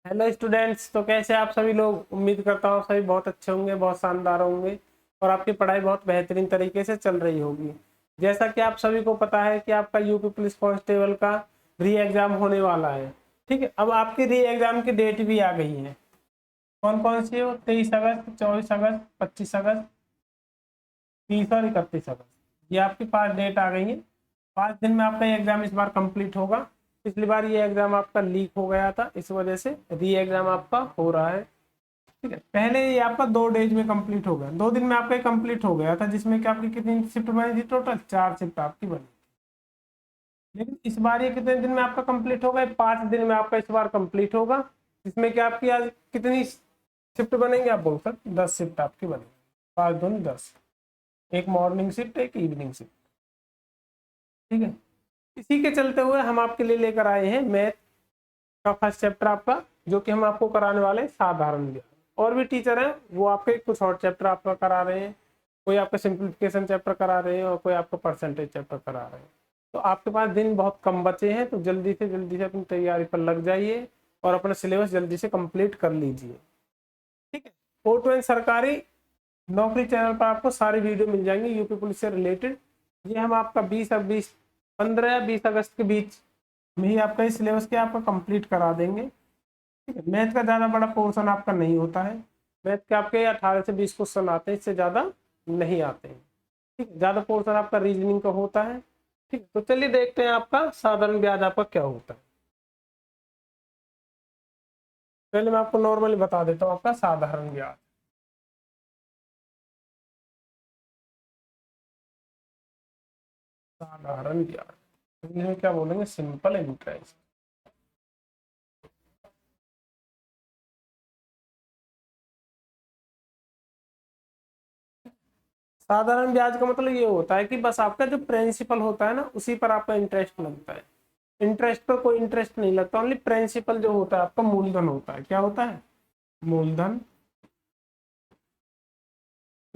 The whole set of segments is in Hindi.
हेलो स्टूडेंट्स, तो कैसे आप सभी लोग। उम्मीद करता हूँ सभी बहुत अच्छे होंगे, बहुत शानदार होंगे और आपकी पढ़ाई बहुत बेहतरीन तरीके से चल रही होगी। जैसा कि आप सभी को पता है कि आपका यूपी पुलिस कांस्टेबल का री एग्जाम होने वाला है। ठीक है, अब आपकी री एग्जाम की डेट भी आ गई है। कौन कौन सी हो? 23 अगस्त, 24 अगस्त, 25 अगस्त, 30 और 31 अगस्त। ये आपकी 5 डेट आ गई है। 5 दिन में आपका एग्जाम इस बार कंप्लीट होगा। पिछली बार ये एग्जाम आपका लीक हो गया था, इस वजह से री एग्जाम आपका हो रहा है। ठीक है, पहले ये आपका 2 डेज में कंप्लीट हो गया, 2 दिन में आपका कंप्लीट हो गया था, जिसमें कि आपकी कितनी शिफ्ट बनी थी? टोटल 4 शिफ्ट आपकी बनी। लेकिन इस बार ये कितने दिन में आपका कंप्लीट होगा? 5 दिन में आपका इस बार कंप्लीट होगा, जिसमें कि आपकी आज कितनी शिफ्ट बनेंगे? आप बोल सकते 10 शिफ्ट आपकी बनेगी। 5 दूनी 10, एक मॉर्निंग शिफ्ट, एक इवनिंग शिफ्ट। ठीक है, इसी के चलते हुए हम आपके लिए लेकर आए हैं मैथ का फर्स्ट चैप्टर आपका, जो कि हम आपको कराने वाले हैं साधारण ज्ञान। और भी टीचर हैं, वो आपके कुछ और चैप्टर आपका करा रहे हैं। कोई आपका सिंप्लीफिकेशन चैप्टर करा रहे हैं और कोई आपका परसेंटेज चैप्टर करा रहे हैं। तो आपके पास दिन बहुत कम बचे हैं, तो जल्दी से अपनी तैयारी पर लग जाइए और अपना सिलेबस जल्दी से कंप्लीट कर लीजिए। ठीक है, O2N सरकारी नौकरी चैनल पर आपको सारी वीडियो मिल जाएंगी यूपी पुलिस से रिलेटेड। ये हम आपका 15 या 20 अगस्त के बीच में ही आपका इस सिलेबस के आपका कंप्लीट करा देंगे। ठीक है, मैथ का ज़्यादा बड़ा पोर्शन आपका नहीं होता है। मैथ के आपके 18 से 20 क्वेश्चन आते हैं, इससे ज़्यादा नहीं आते हैं। ठीक है, ज़्यादा पोर्शन आपका रीजनिंग का होता है। ठीक है, तो चलिए देखते हैं आपका साधारण ब्याज आपका क्या होता है। पहले मैं आपको नॉर्मली बता देता हूँ आपका साधारण ब्याज। साधारण ब्याज इंग्लिश में क्या बोलेंगे? Simple interest. साधारण ब्याज का मतलब ये होता है कि बस आपका जो प्रिंसिपल होता है ना, उसी पर आपका इंटरेस्ट लगता है। इंटरेस्ट पर कोई इंटरेस्ट नहीं लगता, ओनली प्रिंसिपल जो होता है आपका मूलधन होता है। क्या होता है? मूलधन।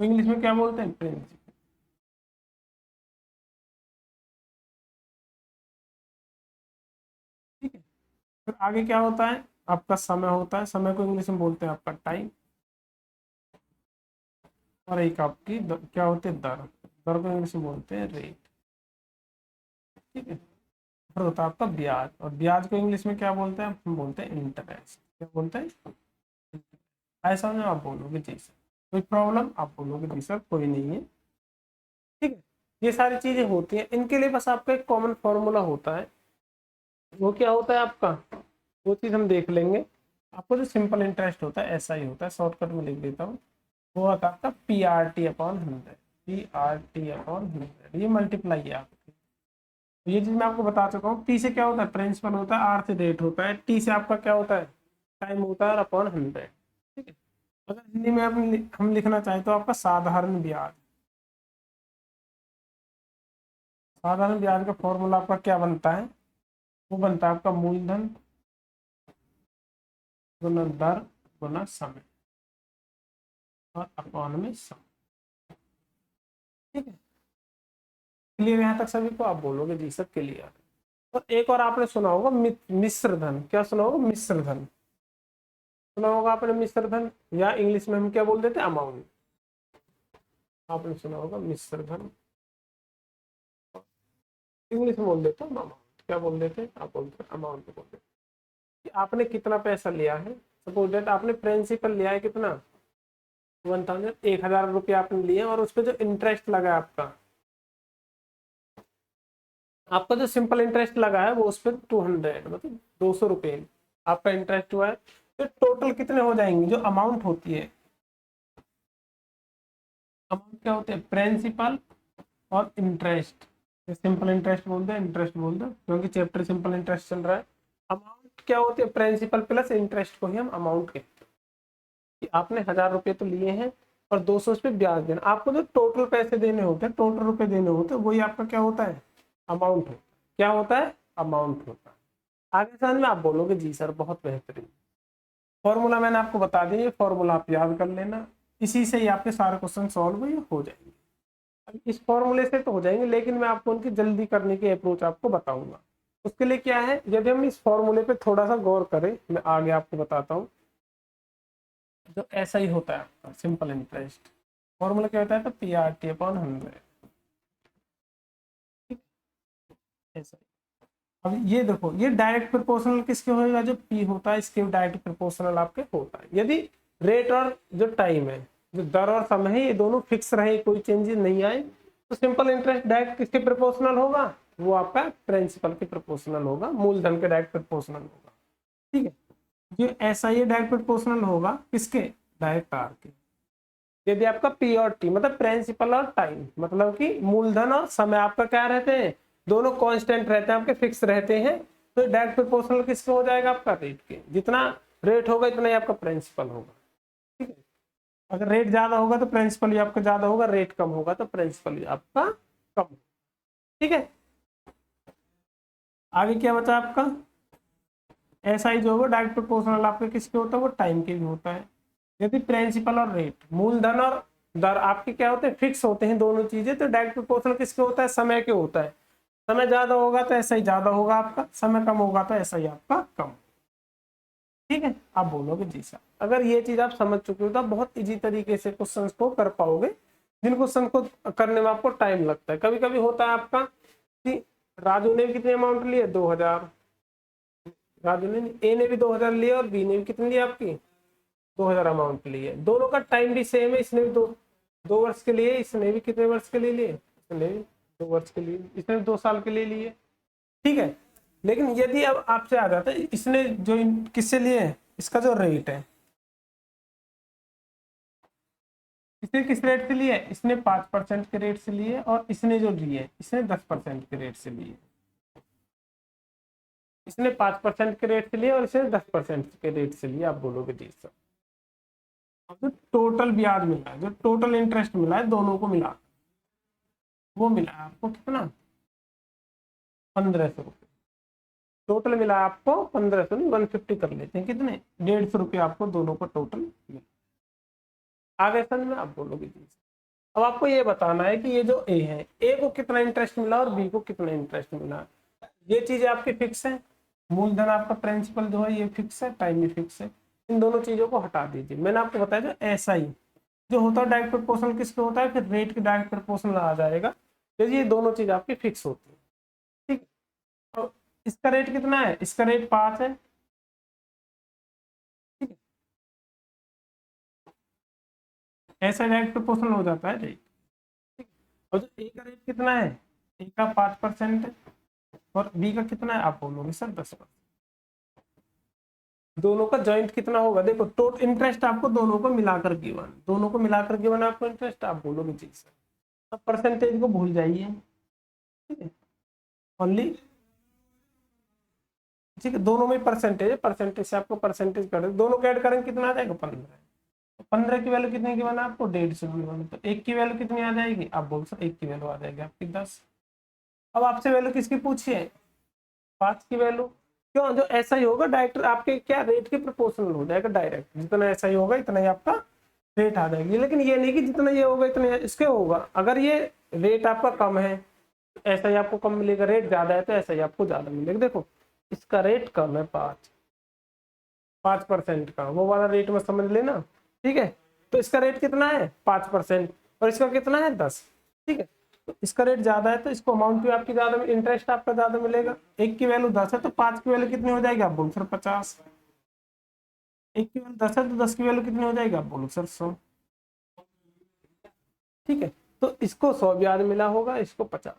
तो इंग्लिश में क्या बोलते हैं? प्रिंसिपल। ठीक है, फिर आगे क्या होता है? आपका समय होता है। समय को इंग्लिश में बोलते हैं आपका टाइम। और एक आपकी क्या होते हैं? दर। दर को इंग्लिश में बोलते हैं रेट। ठीक है, फिर होता है आपका ब्याज। और ब्याज को इंग्लिश में क्या बोलते हैं? हम बोलते हैं इंटरेस्ट। क्या बोलते हैं? ऐसा ना आप बोलोगे जी सर कोई प्रॉब्लम, आप बोलोगे जी सर कोई नहीं है। ठीक है, ये सारी चीजें होती हैं। इनके लिए बस आपका एक कॉमन फॉर्मूला होता है। वो क्या होता है आपका? वो चीज हम देख लेंगे। आपको जो सिंपल इंटरेस्ट होता है ऐसा ही होता है, शॉर्टकट में लिख देता हूँ। वो होता है आपका PRT/100। PRT/100, ये मल्टीप्लाई है आपकी। तो ये चीज मैं आपको बता चुका हूँ। P से क्या होता है? प्रिंसिपल होता है। R से रेट होता है। T से आपका क्या होता है? टाइम होता है, और अपॉन 100। ठीक है, अगर हिंदी में हम लिखना चाहें तो आपका साधारण ब्याज। साधारण ब्याज का फॉर्मूला आपका क्या बनता है? वो बनता है आपका मूलधन गुना दर गुना समय और अपॉन में समय। ठीक है, क्लियर यहाँ तक सभी को? आप बोलोगे जी सर क्लियर। और एक और आपने सुना होगा मिश्र धन। क्या सुना होगा? मिश्र धन सुना होगा आपने, मिश्र धन, या इंग्लिश में हम क्या बोल देते हैं? अमाउंट। आपने सुना होगा मिश्र धन, इंग्लिश में बोल देते हैं अमाउंट। क्या बोल देते हैं? आप बोलते हैं अमाउंट बोल देते हैं कि आपने कितना पैसा लिया है। सपोज दैट आपने प्रिंसिपल लिया है कितना? 1000, 1000 रुपया आपने लिए, और उस पर जो इंटरेस्ट लगा है आपका, आपका जो सिंपल इंटरेस्ट लगा है वो उस पर 200, मतलब 200 रुपये आपका इंटरेस्ट हुआ है। तो टोटल कितने हो जाएंगे? जो अमाउंट होती है, अमाउंट क्या होते हैं? प्रिंसिपल और इंटरेस्ट। सिंपल इंटरेस्ट बोल दो, इंटरेस्ट बोल दो, क्योंकि चैप्टर सिंपल इंटरेस्ट चल रहा है। अमाउंट क्या होती है? प्रिंसिपल प्लस इंटरेस्ट को ही हम अमाउंट कहते हैं। कि आपने 1000 रुपये तो लिए हैं और 200 उस पर ब्याज देना। आपको जो टोटल पैसे देने होते हैं, टोटल रुपए देने होते हैं, वही आपका क्या होता है? अमाउंट होता है। क्या होता है? अमाउंट होता है। आगे समझ में? आप बोलोगे जी सर बहुत बेहतरीन। फॉर्मूला मैंने आपको बता दिया, फॉर्मूला आप याद कर लेना। इसी से ही आपके सारे क्वेश्चन सॉल्व हो जाएंगे। अब इस फॉर्मूले से तो हो जाएंगे, लेकिन मैं आपको उनकी जल्दी करने की अप्रोच आपको बताऊंगा। उसके लिए क्या है, यदि हम इस फॉर्मूले पे थोड़ा सा गौर करें, मैं आगे आपको बताता हूँ। जो ऐसा ही होता है आपका सिंपल इंटरेस्ट, फॉर्मूला क्या होता है, तो PRT अपॉन 100, ऐसा। अब ये देखो, ये डायरेक्ट प्रोपोर्शनल किसके होएगा, जो P होता है इसके डायरेक्ट प्रोपोर्शनल आपके होता है। यदि रेट और जो टाइम है, जो दर और समय है, ये दोनों फिक्स रहे, कोई चेंजेस नहीं आए, तो सिंपल इंटरेस्ट डायरेक्ट किसके प्रोपोर्शनल होगा, वो आपका प्रिंसिपल के प्रोपोर्शनल होगा, मूलधन के डायरेक्ट प्रोपोर्शनल होगा। ठीक है, जो ऐसा ये डायरेक्ट प्रोपोर्शनल होगा किसके, डायरेक्ट आर के। यदि आपका P और T मतलब प्रिंसिपल और टाइम, मतलब कि मूलधन और समय आपका क्या रहते हैं, दोनों कांस्टेंट रहते हैं, आपके फिक्स रहते हैं, तो डायरेक्ट प्रोपोर्शनल किससे हो जाएगा, आपका रेट के। जितना रेट होगा इतना ही आपका प्रिंसिपल होगा। ठीक है, अगर रेट ज्यादा होगा तो प्रिंसिपल ही आपका ज्यादा होगा, रेट कम होगा तो प्रिंसिपल ही आपका कम। ठीक है, आगे क्या बचा आपका, ऐसा ही जो होगा डायरेक्ट प्रोपोर्शनल आपके किसके होता है, वो टाइम के भी होता है। यदि प्रिंसिपल और रेट, मूलधन और दर आपके क्या होते हैं, फिक्स होते हैं दोनों चीजें, तो डायरेक्ट प्रोपोर्शनल किसके होता है, समय के होता है। समय ज्यादा होगा तो ऐसा ही ज्यादा होगा आपका, समय कम होगा तो ऐसा ही आपका कम। ठीक है, आप बोलोगे जी सर। अगर ये चीज आप समझ चुके हो तो आप बहुत इजी तरीके से क्वेश्चन को कर पाओगे। जिन क्वेश्चन को करने में आपको टाइम लगता है, कभी कभी होता है आपका कि राजू ने भी कितने अमाउंट लिए, 2000, राजू ने, ए ने भी 2000 लिए और बी ने भी कितने लिए आपकी 2000 अमाउंट लिए। दोनों का टाइम भी सेम है, इसने भी दो वर्ष के लिए, इसने भी कितने वर्ष के लिए लिए, इसने भी 2 वर्ष के लिए, इसने भी 2 साल के लिए लिए। ठीक है, लेकिन यदि अब आपसे आ जाता है, इसने जो किससे लिए है, इसका जो रेट है, इसने किस रेट से लिए, इसने 5% के रेट से लिए, और इसने जो लिए इसने 10% के रेट से लिए। इसने 5% के रेट से लिए और इसने 10% के रेट से लिए। आप बोलोगे जी सर। अब जो टोटल ब्याज मिला है, जो टोटल इंटरेस्ट मिला है दोनों को मिला, वो मिला है आपको कितना, 1500 रुपये। टोटल मिला है आपको 1500 नहीं, 150 कर लेते हैं, कितने, 150 रुपये आपको दोनों को टोटल मिला। आगे समझ में, आप बोलोगे जी। अब आपको ये बताना है कि ये जो ए है, ए को कितना इंटरेस्ट मिला और बी को कितना इंटरेस्ट मिला। ये चीजें आपकी फिक्स है, मूलधन आपका प्रिंसिपल जो है ये फिक्स है, टाइम भी फिक्स है। इन दोनों चीजों को हटा दीजिए। मैंने आपको बताया जो ऐसा ही जो होता है डायरेक्ट प्रोपोर्शनल किसके होता है, फिर रेट के डायरेक्ट प्रोपोर्शनल आ जाएगा, तो ये दोनों चीज आपकी फिक्स होती है। ठीक, तो इसका रेट कितना है, इसका रेट 5 है। ठीक है, ऐसा डायरेक्ट प्रोपोर्शनल हो जाता है रेट। ठीक है, और जो ए का रेट कितना है, ए का 5% है, और बी का कितना है, आप बोलोगे सर 10%। दोनों का जॉइंट कितना होगा, देखो टोटल इंटरेस्ट आपको दोनों को मिलाकर गिवन, दोनों को मिलाकर गिवन आपको इंटरेस्ट, आप बोलोगे जी सर। अब परसेंटेज को भूल जाइए। ठीक है, ओनली, ठीक है, दोनों में परसेंटेज है, परसेंटेज से आपको परसेंटेज कर दोनों को ऐड करेंगे कितना आ जाएगा, 15। तो 15 की वैल्यू कितनी की बना आपको, 150 की बना, तो एक की वैल्यू कितनी आ जाएगी, आप बोल सकते एक की वैल्यू आ जाएगी आपकी 10। अब आपसे वैल्यू किसकी पूछी है, 5 की वैल्यू। क्यों, जो ऐसा ही होगा डायरेक्ट आपके क्या रेट के प्रोपोर्शनल हो जाएगा, डायरेक्ट जितना ऐसा ही होगा इतना ही आपका रेट आ जाएगी। लेकिन ये नहीं कि जितना ये होगा इतना इसके होगा। अगर ये रेट आपका कम है तो ऐसा ही आपको कम मिलेगा, रेट ज्यादा है तो ऐसा ही आपको ज्यादा मिलेगा। देखो इसका रेट कम है, 5% का, वो वाला रेट में समझ लेना। ठीक है, तो इसका रेट कितना है 5%, और इसका कितना है 10। ठीक है, तो इसका रेट ज्यादा है तो इसको अमाउंट भी आपकी ज्यादा, इंटरेस्ट आपका ज्यादा मिलेगा। एक की वैल्यू 10 है तो 5 की वैल्यू कितनी हो जाएगी, आप बोलो सर 50। एक की वैल्यू 10 है तो 10 की वैल्यू कितनी हो जाएगी, आप बोलो सर 100। ठीक है, तो इसको 100 ब्याज मिला होगा, इसको 50।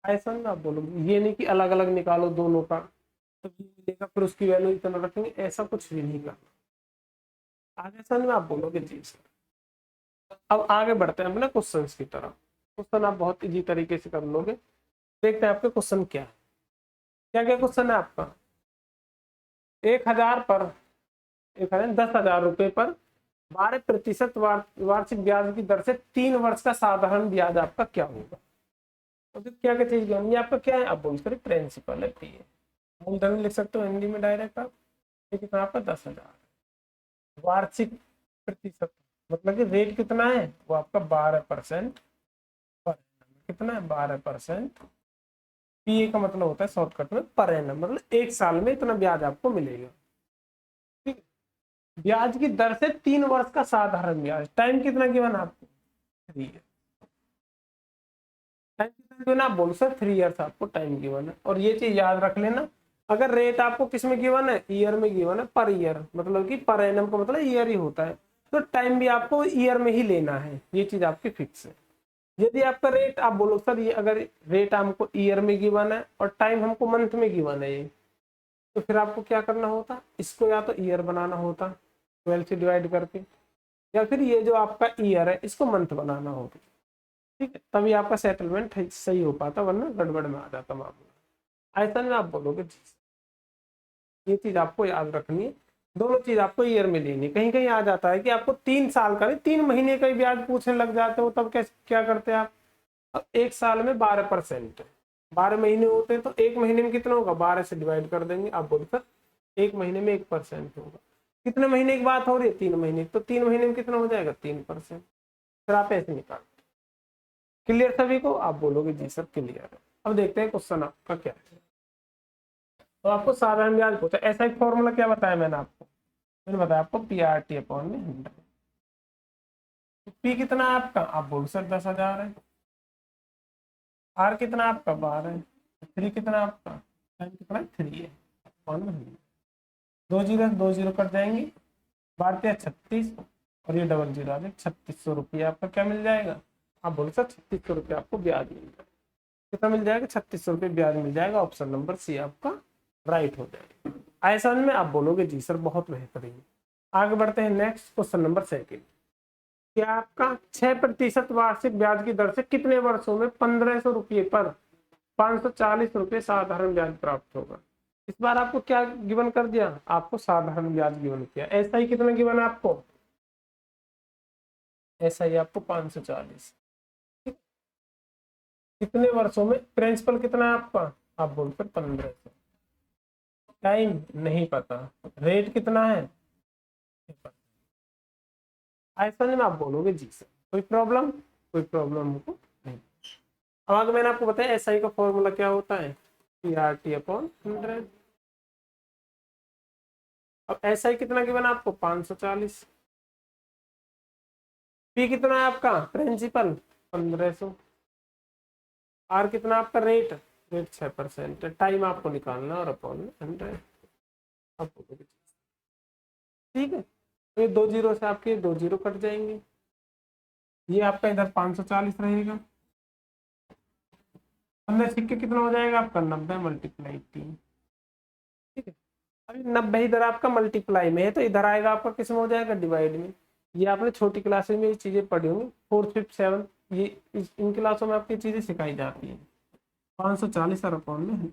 ऐसा ना आप बोलो, ये नहीं कि अलग अलग निकालो दोनों का तो ये मिलेगा फिर उसकी वैल्यू इतना रखेंगे, ऐसा कुछ भी नहीं करना। आगे समझ में, आप बोलोगे जी सर। अब आगे बढ़ते हैं अपने क्वेश्चंस की तरफ। क्वेश्चन आप बहुत इजी तरीके से कर लोगे। देखते हैं आपके क्वेश्चन क्या है। क्या क्या क्वेश्चन है आपका, 1000 पर 10,000 रुपए पर 12% वार्षिक ब्याज की दर से 3 वर्ष का साधारण ब्याज आपका क्या होगा। तो फिर क्या क्या चीज ये आपका क्या है, आप बोल सकते प्रिंसिपल है, पी है, मूलधन लिख सकते हो हिंदी में डायरेक्ट आप। ये कितना आपका 10,000, वार्षिक प्रतिशत मतलब कि रेट कितना है, वो आपका 12% पर, कितना है 12%। पीए का मतलब होता है शॉर्टकट में पर एनम, मतलब एक साल में इतना ब्याज आपको मिलेगा। ठीक है, ब्याज की दर से 3 वर्ष का साधारण ब्याज। टाइम कितना गिवन है आपको? 3 ईयर। टाइम कितना गिवन आप बोलो सर? 3 ईयर्स आपको टाइम गिवन है। और ये चीज याद रख लेना, अगर रेट आपको किस में गिवन है? ईयर में गिवन है, पर ईयर, मतलब कि पर एनम का मतलब ईयर ही होता है, तो टाइम भी आपको ईयर में ही लेना है, ये चीज आपकी फिक्स है। यदि आपका रेट आप बोलो सर ये अगर रेट हमको ईयर में गिवन है और टाइम हमको मंथ में गिवन है ये, तो फिर आपको क्या करना होता? इसको या तो ईयर बनाना होता 12 से डिवाइड करके, या फिर ये जो आपका ईयर है इसको मंथ बनाना होता। ठीक है, तभी आपका सेटलमेंट सही हो पाता, वरना गड़बड़ में आ जाता मामला। ऐसा में आप बोलोगे जी, ये चीज आपको याद रखनी है। दोनों चीज आपको ईयर में लेनी है। कहीं कहीं आ जाता है कि आपको 3 साल का नहीं 3 महीने का ही ब्याज पूछने लग जाते हो, तब क्या करते हैं आप? अब एक साल में 12%, 12 महीने होते हैं, तो एक महीने में कितना होगा? 12 से डिवाइड कर देंगे। आप बोलो सर एक महीने में 1% होगा। कितने महीने की बात हो रही है? 3 महीने, तो 3 महीने में कितना हो जाएगा? 3%। फिर आप ऐसे निकाल। क्लियर सभी को? आप बोलोगे जी सर क्लियर है। अब देखते हैं क्वेश्चन आपका क्या है। तो आपको साधारण ब्याज पूछा, ऐसा एक फॉर्मूला क्या बताया मैंने बताया आपको पी आर टी अपॉन में 100। पी कितना है आपका? आप बोल सर 10,000 है। आर कितना आपका? 12 है। थ्री कितना आपका? टाइम कितना है? 3 है। अपॉन में 100। 2 जीरो कट जाएंगे, 12×36, और ये डबल जीरो आ जाए, 3600 रुपये आपका क्या मिल जाएगा? आप बोलो सर 3600 रुपये आपको ब्याज मिल जाएगा। कितना मिल जाएगा? 3600 रुपये ब्याज मिल जाएगा। ऑप्शन नंबर सी आपका राइट हो जाएगा। ऐसा में आप बोलोगे जी सर बहुत बेहतरीन। आगे बढ़ते हैं नेक्स्ट क्वेश्चन नंबर 2। क्या आपका 6% वार्षिक ब्याज की दर से कितने वर्षों में 1500 रुपये पर 540 रुपये साधारण ब्याज प्राप्त होगा? इस बार आपको क्या गिवन कर दिया? आपको साधारण ब्याज गिवन किया। ऐसा ही कितना गिवन है आपको? ऐसा ही आपको 540। कितने वर्षों में? प्रिंसिपल कितना है आपका? आप बोलते 1500। टाइम नहीं पता। रेट कितना है? ऐसा नहीं आप बोलोगे जी सर। कोई प्रॉब्लम? कोई प्रॉब्लम हमको नहीं। अब आगे मैंने आपको बताया एस आई का फॉर्मूला क्या होता है? P R T upon 100। अब एस आई कितना गिवन आपको? 540। पी कितना है आपका? प्रिंसिपल 1500। आर कितना आपका? Rate, rate 6%। टाइम आपको निकालना और अपॉन 100। अब ठीक है, तो ये 2 जीरो से आपके 2 जीरो कट जाएंगे। ये आपका इधर 540 रहेगा। 15 सिक्के कितना हो जाएगा आपका? 90 मल्टीप्लाई 3। ठीक है, अभी 90 इधर आपका मल्टीप्लाई में है, तो इधर आएगा आपका किस में हो जाएगा? डिवाइड में। ये आपने छोटी क्लासेस में ये चीजें पढ़ी होंगी, 4th 5th 7th, ये इन क्लासों में आपकी चीजें सिखाई जाती है। 540 और अपॉन में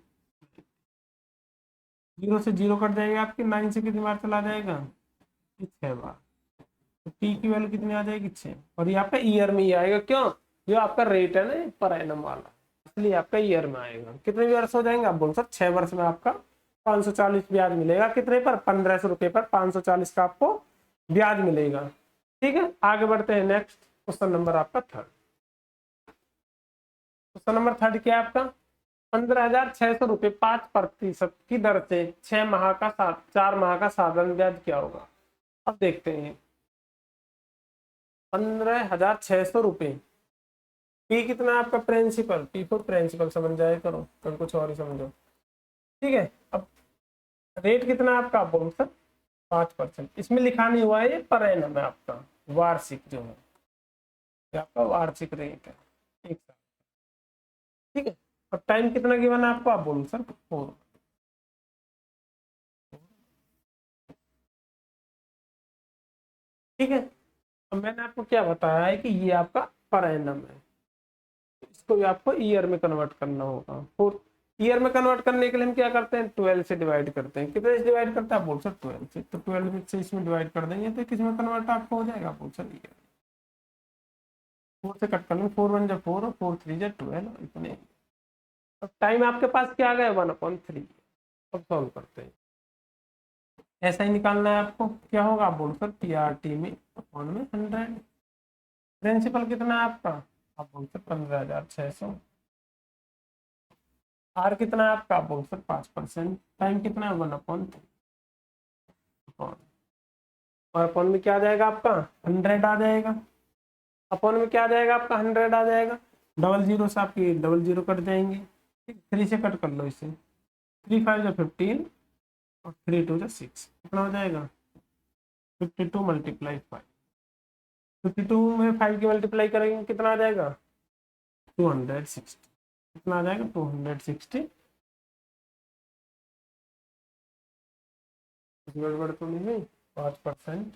0 से 0 कट जाएगा आपके, 9 से कितनी बार चला जाएगा? 6 बार। तो पी की वैल्यू कितनी आ जाएगी? 6। और ये आपका ईयर में ही आएगा, क्यों? जो आपका रेट है ना पर एनम वाला, इसलिए आपका ईयर में आएगा। कितने वर्ष हो जाएंगे? आप बोल सर 6 वर्ष में आपका 540 ब्याज मिलेगा। कितने पर? 1500 रुपये पर 540 का आपको ब्याज मिलेगा। ठीक है, आगे बढ़ते हैं नेक्स्ट क्वेश्चन नंबर आपका 3rd। क्वेश्चन नंबर 3rd क्या है आपका? 15,600 रुपये 5% की दर से 6 माह का 4 माह का साधारण ब्याज क्या होगा? अब देखते हैं। 15,600 रुपये। पी कितना आपका? प्रिंसिपल, पी फॉर प्रिंसिपल समझ जाए करो, तो कुछ और ही समझो। ठीक है, अब रेट कितना आपका? आप बोलो सर 5%। इसमें लिखा नहीं हुआ है, ये पर एनम है आपका, वार्षिक जो है, ये आपका वार्षिक रेट है एक साल। ठीक है, और टाइम कितना गिवन है आपको? आप बोलो सर 4। ठीक है, अब मैंने आपको क्या बताया है कि ये आपका पर एनम है, इसको भी आपको ईयर में कन्वर्ट करना होगा। 4 ईयर में कन्वर्ट करने के लिए हम क्या करते हैं? 12 से डिवाइड करते हैं। कितने से डिवाइड करते हैं? आप बोल सर 12 से। तो 12 से इसमें डिवाइड कर देंगे तो किस में कन्वर्ट आपको हो जाएगा? आप बोल सर ईयर। 4 से कट कर लेंगे, 4 1 जा 4 और 4 3 जा 12, इतने। अब टाइम आपके पास क्या आ गया? 1/3। अब सॉल्व करते हैं। ऐसा ही निकालना है आपको। क्या होगा? आप बोल सर पी आर टी में अपॉन में 100। प्रिंसिपल कितना है आपका? आप बोल सर 15,600। आर कितना है आपका, आप बोल सकते 5%। टाइम कितना है 1/3 और अपॉन में क्या आ जाएगा आपका 100 आ जाएगा। अपॉन में क्या आ जाएगा आपका 100 आ जाएगा। डबल जीरो से आपकी डबल जीरो कट जाएंगे, ठीक, 3 से कट कर लो इसे। 3 5 जो 15 और 3 2 जो 6, कितना हो जाएगा 52 मल्टीप्लाई 5। 52 में 5 की मल्टीप्लाई करेंगे कितना आ जाएगा 260। कितना आ जाएगा 260। गड़बड़ तो नहीं हुई, 5%।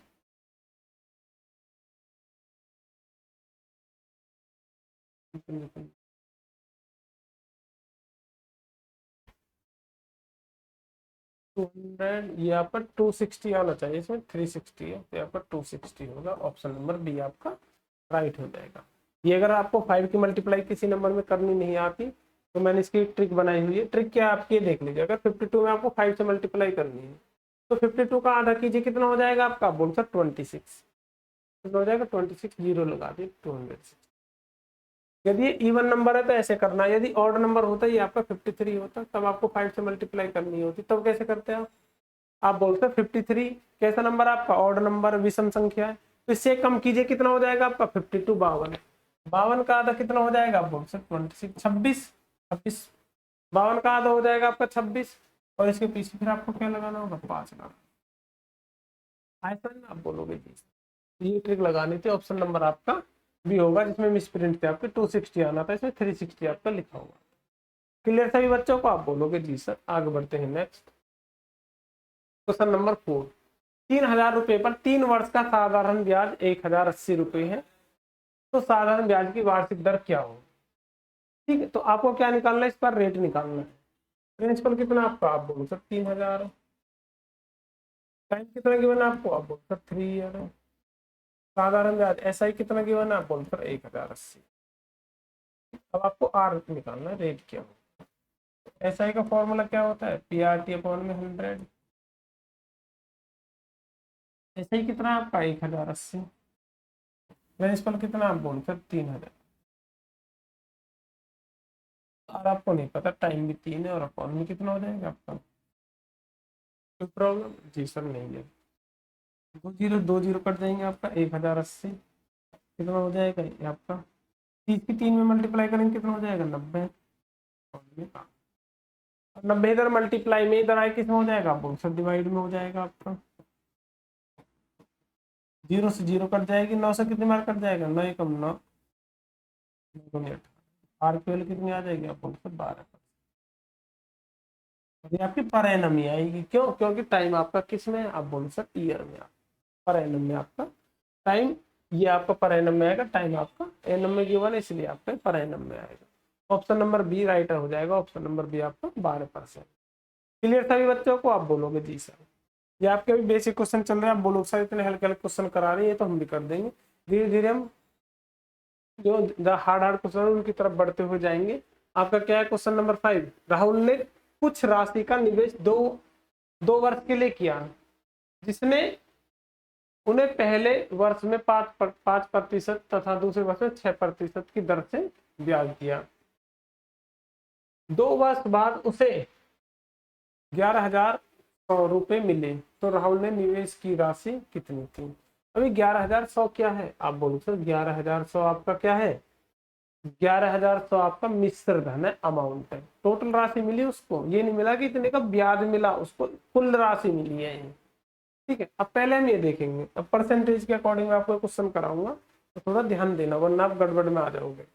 टू हंड्रेड, यहाँ पर 260 आना चाहिए, इसमें 360 है तो यहाँ पर 260 होगा। ऑप्शन नंबर बी आपका राइट हो जाएगा। ये अगर आपको 5 की मल्टीप्लाई किसी नंबर में करनी नहीं आती तो मैंने इसकी ट्रिक बनाई हुई है। ट्रिक क्या है आपकी, ये देख लीजिए। अगर 52 में आपको 5 से मल्टीप्लाई करनी है तो 52 का आधा कीजिए, कितना हो जाएगा आपका, बोल सर 26। कितना हो जाएगा 26, जीरो लगा दिए 260। यदि ये इवन नंबर है तो ऐसे करना है, यदि ऑड नंबर होता ये आपका 53 होता तब आपको 5 से मल्टीप्लाई करनी होती, तब कैसे करते हैं आप बोलते हैं 53 कैसा नंबर आपका, ऑड नंबर, विषम संख्या है, तो इससे कम कीजिए, कितना हो जाएगा आपका 52, 52। 52 का आधा कितना हो जाएगा आप बोल सकते 26, 26, 26। 52 का आधा हो जाएगा आपका 26 और इसके पीछे फिर आपको क्या लगाना होगा 5 लगाना। ऐसा आप बोलोगे जी, ये ट्रिक लगानी थी। ऑप्शन नंबर आपका भी होगा, जिसमें मिस प्रिंट थे आपके 260 आना था, इसमें 360 आपका लिखा होगा। क्लियर सभी बच्चों को, आप बोलोगे जी सर। आगे बढ़ते हैं नेक्स्ट क्वेश्चन नंबर 4। 3000 रुपए पर 3 वर्ष का साधारण ब्याज 1080 रुपए है, तो साधारण ब्याज की वार्षिक दर क्या हो। ठीक है, तो आपको क्या निकालना है, इस पर रेट निकालना है। प्रिंसिपल कितना आपका, आप बोलो सर 3000। टाइम कितना गिवन है आपको, आप बोलो सर 3 ईयर। साधारण ब्याज एसआई कितना गिवन है, आप बोलो सर 1080। अब आपको आर निकालना है, रेट क्या हो। एसआई का फॉर्मूला क्या होता है, पीआरटी अपॉन में 100। एसआई कितना है आपका 1080। प्रिंसिपल कितना आप बोलो सर 3000। और आपको नहीं पता, टाइम भी 3 है और अपॉन में कितना हो जाएगा आपका, कोई प्रॉब्लम जी सर नहीं है। 2 जीरो कट जाएंगे आपका 1080। कितना हो जाएगा ये आपका, 30 की 3 में मल्टीप्लाई करेंगे कितना हो जाएगा 90। और 90 इधर मल्टीप्लाई में, इधर आए किस में हो जाएगा, आप बोल सर डिवाइड में हो जाएगा आपका। 0 से 0 कट जाएगी, 9 से कितनी बार कट जाएगा, 9 कम 9, आर की वैल्यू कितनी आ जाएगी, आप बोल सर 12। ये आपकी पर एनम ही आएगी, क्यों, क्योंकि टाइम आपका किस में है, आप बोल सर ईयर में। आप पर एनम में आपका टाइम, ये आपका पर एनम में आएगा, टाइम आपका एनम में गिवन है इसलिए आपका पर एनम में आएगा। ऑप्शन नंबर बी राइट हो जाएगा। ऑप्शन नंबर बी आपका 12%। क्लियर सभी बच्चों को, आप बोलोगे जी सर। ये आपके अभी बेसिक क्वेश्चन चल रहे हैं, आप बोलोगे सर इतने हल्के हल्के क्वेश्चन करा रहे हैं, ये तो हम भी कर देंगे। धीरे धीरे हम जो हार्ड हार्ड क्वेश्चन उनकी तरफ बढ़ते हुए जाएंगे। आपका क्या है क्वेश्चन नंबर 5। राहुल ने कुछ राशि का निवेश दो वर्ष के लिए किया, जिसने उन्हें पहले वर्ष में 5% तथा दूसरे वर्ष में 6% की दर से ब्याज दिया। 2 वर्ष बाद उसे 11,100 रुपए मिले, तो राहुल ने निवेश की राशि कितनी थी। अभी 11,100 क्या है, आप बोलो सर 11,100 आपका क्या है, 11,100 आपका मिश्र धन है, अमाउंट है। टोटल राशि मिली उसको, ये नहीं मिला कि इतने का ब्याज मिला, उसको कुल राशि मिली है ये। ठीक है, अब पहले हम ये देखेंगे, अब परसेंटेज के अकॉर्डिंग आपको क्वेश्चन कराऊंगा तो थोड़ा ध्यान देना, वरना आप गड़बड़ में आ जाओगे।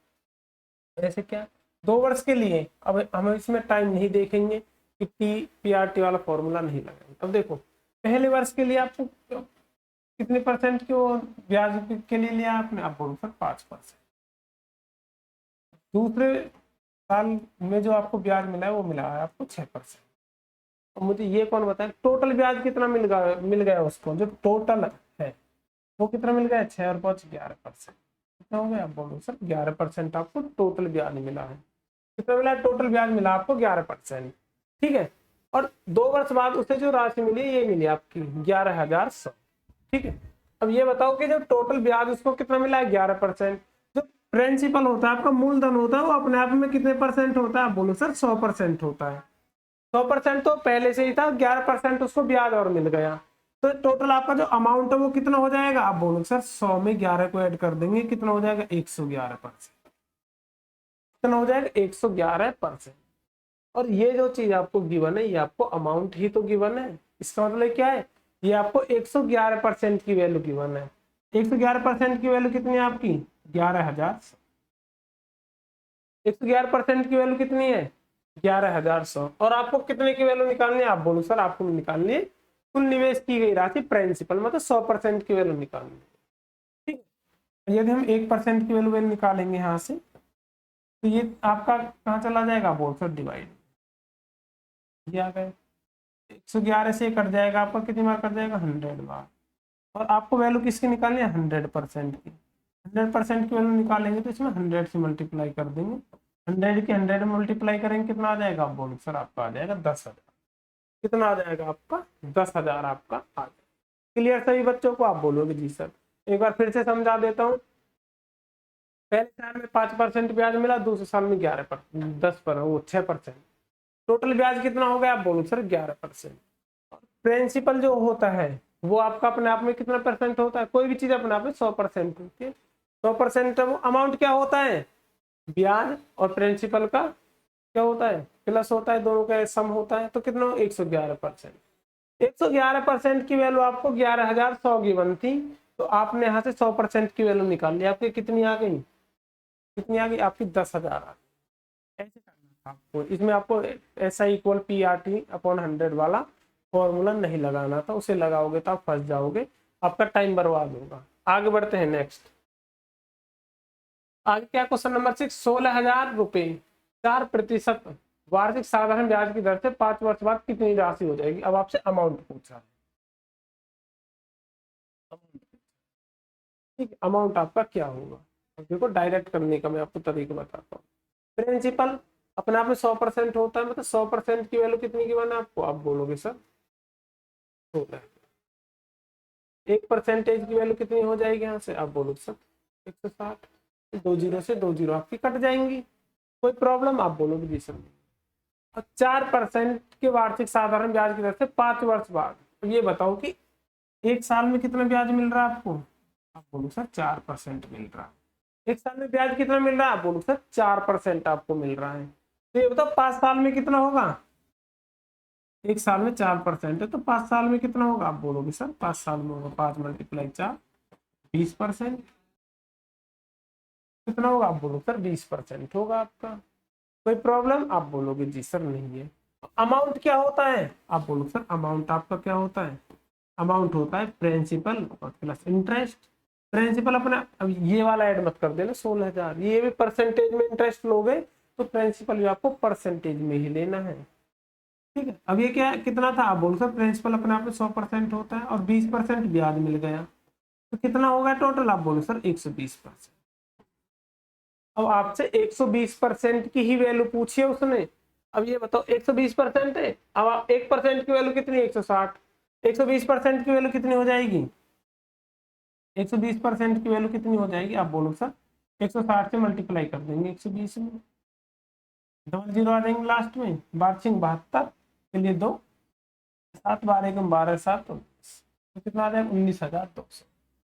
ऐसे क्या 2 वर्ष के लिए, अब हम इसमें टाइम नहीं देखेंगे कि पीआरटी वाला फॉर्मूला नहीं लगाएंगे। अब देखो पहले वर्ष के लिए आपको कितने परसेंट के ब्याज के लिए लिया आपने, आप बोलो सर 5%। दूसरे साल में जो आपको ब्याज मिला है वो मिला है आपको 6%। तो मुझे ये कौन बताए टोटल ब्याज कितना मिल गया उसको, जो टोटल है वो कितना मिल गया, 6 और 5 11%। कितना हो गया, आप बोलो सर 11% आपको टोटल ब्याज मिला है। कितना मिला टोटल ब्याज मिला आपको 11%। ठीक है, और 2 वर्ष बाद उसे जो राशि मिली ये मिली आपकी 11,100। ठीक है, अब ये बताओ कि जो टोटल ब्याज उसको कितना मिला है 11%, जो प्रिंसिपल होता है आपका मूलधन होता है, वो अपने आप में कितने परसेंट होता है? आप बोलो सर 100% होता है। 100% तो पहले से ही था, 11% उसको ब्याज और मिल गया, तो टोटल आपका जो अमाउंट है वो कितना हो जाएगा? आप बोलो सर 100 में 11 को ऐड कर देंगे, कितना हो जाएगा? 111%। कितना हो जाएगा? 111%। और ये जो चीज आपको गिवन है, ये आपको अमाउंट ही तो गिवन है। इसका मतलब क्या है? ये आपको 111% की वैल्यू गिवन है। 111% की वैल्यू कितनी है आपकी? 11,000। 111% की वैल्यू कितनी है? 11,100। और आपको कितने की वैल्यू निकालनी है? आप बोलो सर आपको निकालनी है कुल निवेश की गई राशि प्रिंसिपल, मतलब 100% की वैल्यू निकालनी है। ठीक है, यदि हम 1% की वैल्यू निकालेंगे यहाँ से, तो ये आपका कहाँ चला जाएगा? बोल सर डिवाइड, ये आ गए 111 से कट जाएगा आपका, कितनी बार कट जाएगा? 100 बार। और आपको वैल्यू किसकी निकालनी है? 100% की। 100% की वैल्यू निकालेंगे तो इसमें 100 से मल्टीप्लाई कर देंगे। 100 की 100 मल्टीप्लाई करेंगे, कितना आ जाएगा? आप बोलो सर आपका आ जाएगा 10,000। कितना आ जाएगा आपका? 10,000 आपका आ जाएगा। क्लियर सभी बच्चों को? आप बोलोगे जी सर। एक बार फिर से समझा देता हूँ। पहले साल में 5% ब्याज मिला, दूसरे साल में 11%, 10% वो 6%। टोटल ब्याज कितना हो गया? आप बोलो सर 11%। प्रिंसिपल जो होता है वो आपका अपने आप में कितना परसेंट होता है? कोई भी चीज अपने आप में 100% होती है। 100% अमाउंट क्या होता है? ब्याज और प्रिंसिपल का क्या होता है? प्लस होता है, दोनों का सम होता है। तो कितना? 111%। 111% की वैल्यू आपको 11,100 गिवन थी, तो आपने यहाँ से 100% की वैल्यू निकाल ली। आपकी कितनी आ गई? कितनी आ गई आपकी? 10,000 आ गई। ऐसे करना था आपको। इसमें आपको SI = PRT/100 वाला फॉर्मूला नहीं लगाना था, उसे लगाओगे तो आप फंस जाओगे, आपका टाइम बर्बाद होगा। आगे बढ़ते हैं नेक्स्ट। आगे क्या क्वेश्चन नंबर 6, 16,000 रुपए 4% वार्षिक साधारण ब्याज की दर से 5 वर्ष बाद कितनी राशि हो जाएगी? अब आपसे अमाउंट पूछा है। ठीक है, अमाउंट आपका क्या होगा? अब देखो डायरेक्ट करने का मैं आपको तरीका बताता हूँ। प्रिंसिपल अपने आप में 100% होता है, मतलब 100% की वैल्यू कितनी की बना आपको? आप बोलोगे सर 16। 1% की वैल्यू कितनी हो जाएगी यहाँ से? आप बोलोगे सर 160। 2 जीरो से 2 जीरो आपकी कट जाएंगी, कोई प्रॉब्लम? आप बोलोगे जी सर। और 4% के वार्षिक साधारण ब्याज की दर से 5 वर्ष बाद, तो ये बताओ कि एक साल में कितना ब्याज मिल रहा है आपको? आप बोलो सर 4% मिल रहा है। एक साल में ब्याज कितना मिल रहा है? आप बोलो सर 4% आपको मिल रहा है। तो ये बताओ 5 साल में कितना होगा? एक साल में 4% है, तो 5 साल में कितना होगा? आप बोलोगे सर 5 साल में होगा 5 × 4 20%। कितना होगा? आप बोलो सर 20% होगा आपका। कोई प्रॉब्लम? आप बोलोगे जी सर नहीं है। अमाउंट क्या होता है? आप बोलो सर अमाउंट आपका क्या होता है? अमाउंट होता है प्रिंसिपल और प्लस इंटरेस्ट। प्रिंसिपल अपना, अब ये वाला ऐड मत कर देना 16,000, ये भी परसेंटेज में इंटरेस्ट लोगे तो प्रिंसिपल भी आपको परसेंटेज में ही लेना है। ठीक है, अब ये क्या कितना था? आप बोलो सर प्रिंसिपल अपने आप में 100% होता है और 20% ब्याज मिल गया, तो कितना होगा टोटल? आप बोलो सर 120%। अब आपसे 120% की ही वैल्यू पूछी है उसने। अब ये बताओ 120% है, अब आप 1% की वैल्यू कितनी है? 160। 120% की वैल्यू कितनी हो जाएगी? 120% की वैल्यू कितनी हो जाएगी? आप बोलो सर 160 से मल्टीप्लाई कर देंगे 120 में, डबल जीरो आ जाएंगे लास्ट में, 12×72 के लिए 2, 7 12 × 12 7, तो कितना आ जाएगा? 19,200।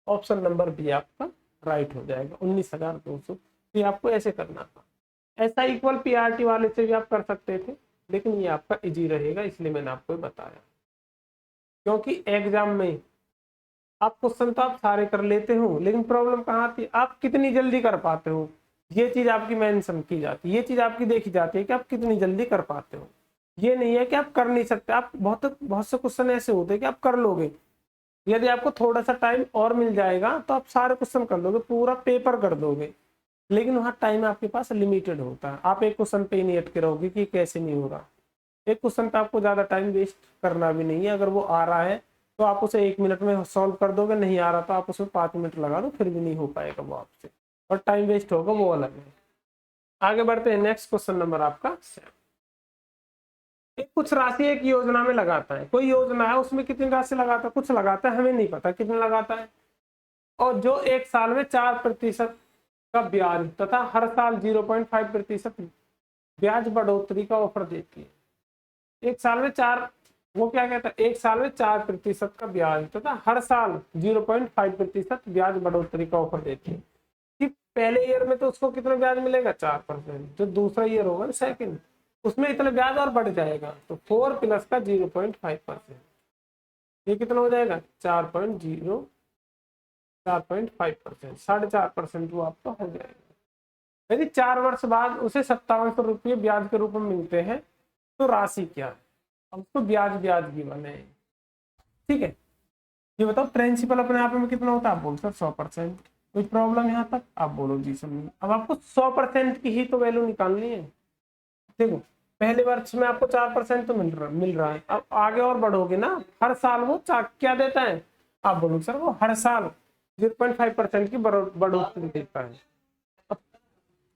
ऑप्शन नंबर बी आपका राइट हो जाएगा, 19,200। ये आपको ऐसे करना था। ऐसा = PRT वाले से भी आप कर सकते थे, लेकिन ये आपका इजी रहेगा इसलिए मैंने आपको बताया। क्योंकि एग्जाम में आप क्वेश्चन तो आप सारे कर लेते हो, लेकिन प्रॉब्लम कहाँ आती है? आप कितनी जल्दी कर पाते हो, ये चीज आपकी मेंशन की जाती है, ये चीज आपकी देखी जाती है कि आप कितनी जल्दी कर पाते हो। ये नहीं है कि आप कर नहीं सकते। आप बहुत बहुत से क्वेश्चन ऐसे होते हैं कि आप कर लोगे, यदि आपको थोड़ा सा टाइम और मिल जाएगा तो आप सारे क्वेश्चन कर लोगे, पूरा पेपर कर दोगे, लेकिन वहाँ टाइम आपके पास लिमिटेड होता है। आप एक क्वेश्चन पे ही नहीं अटके रहोगे कि कैसे नहीं होगा। एक क्वेश्चन पे आपको ज्यादा टाइम वेस्ट करना भी नहीं है। अगर वो आ रहा है तो आप उसे 1 मिनट में सॉल्व कर दोगे, नहीं आ रहा तो आप उसमें 5 मिनट लगा दो, फिर भी नहीं हो पाएगा वो आपसे, और टाइम वेस्ट होगा वो अलग है। आगे बढ़ते हैं, नेक्स्ट क्वेश्चन नंबर आपका 7। कुछ राशि एक योजना में लगाता है, कोई योजना है उसमें कितनी राशि लगाता है? कुछ लगाता है, हमें नहीं पता कितने लगाता है, और जो एक साल में 4% का ब्याज तथा हर साल 0.5% ब्याज बढ़ोतरी का ऑफर देती है। एक साल में चार, वो क्या कहता है, एक साल में 4% का ब्याज तथा हर साल 0.5% ब्याज बढ़ोतरी का ऑफर देती है। कि पहले ईयर में तो उसको कितना ब्याज मिलेगा, 4%। जो दूसरा ईयर होगा ना, सेकंड, उसमें इतना ब्याज और बढ़ जाएगा। तो 4 प्लस का 0.5%, ये कितना हो जाएगा, 4.5%, 4.5% वो आपका हो जाएगा। यदि 4 वर्ष बाद उसे 5700 रुपये ब्याज के रूप में मिलते हैं तो राशि क्या है, हम उसको ब्याज ब्याज की बने। ठीक है, ये बताओ प्रिंसिपल अपने आप में कितना होता है, आप बोल सर 100%। कोई प्रॉब्लम यहाँ तक, आप बोलो जी समझ। अब आपको 100% की ही तो वैल्यू निकालनी है। देखो पहले वर्ष में आपको 4% तो मिल रहा है, अब आगे और बढ़ोगे ना, हर साल वो क्या देता है, आप बोलो सर वो हर साल 0.5% की बढ़ोतरी देता है। अब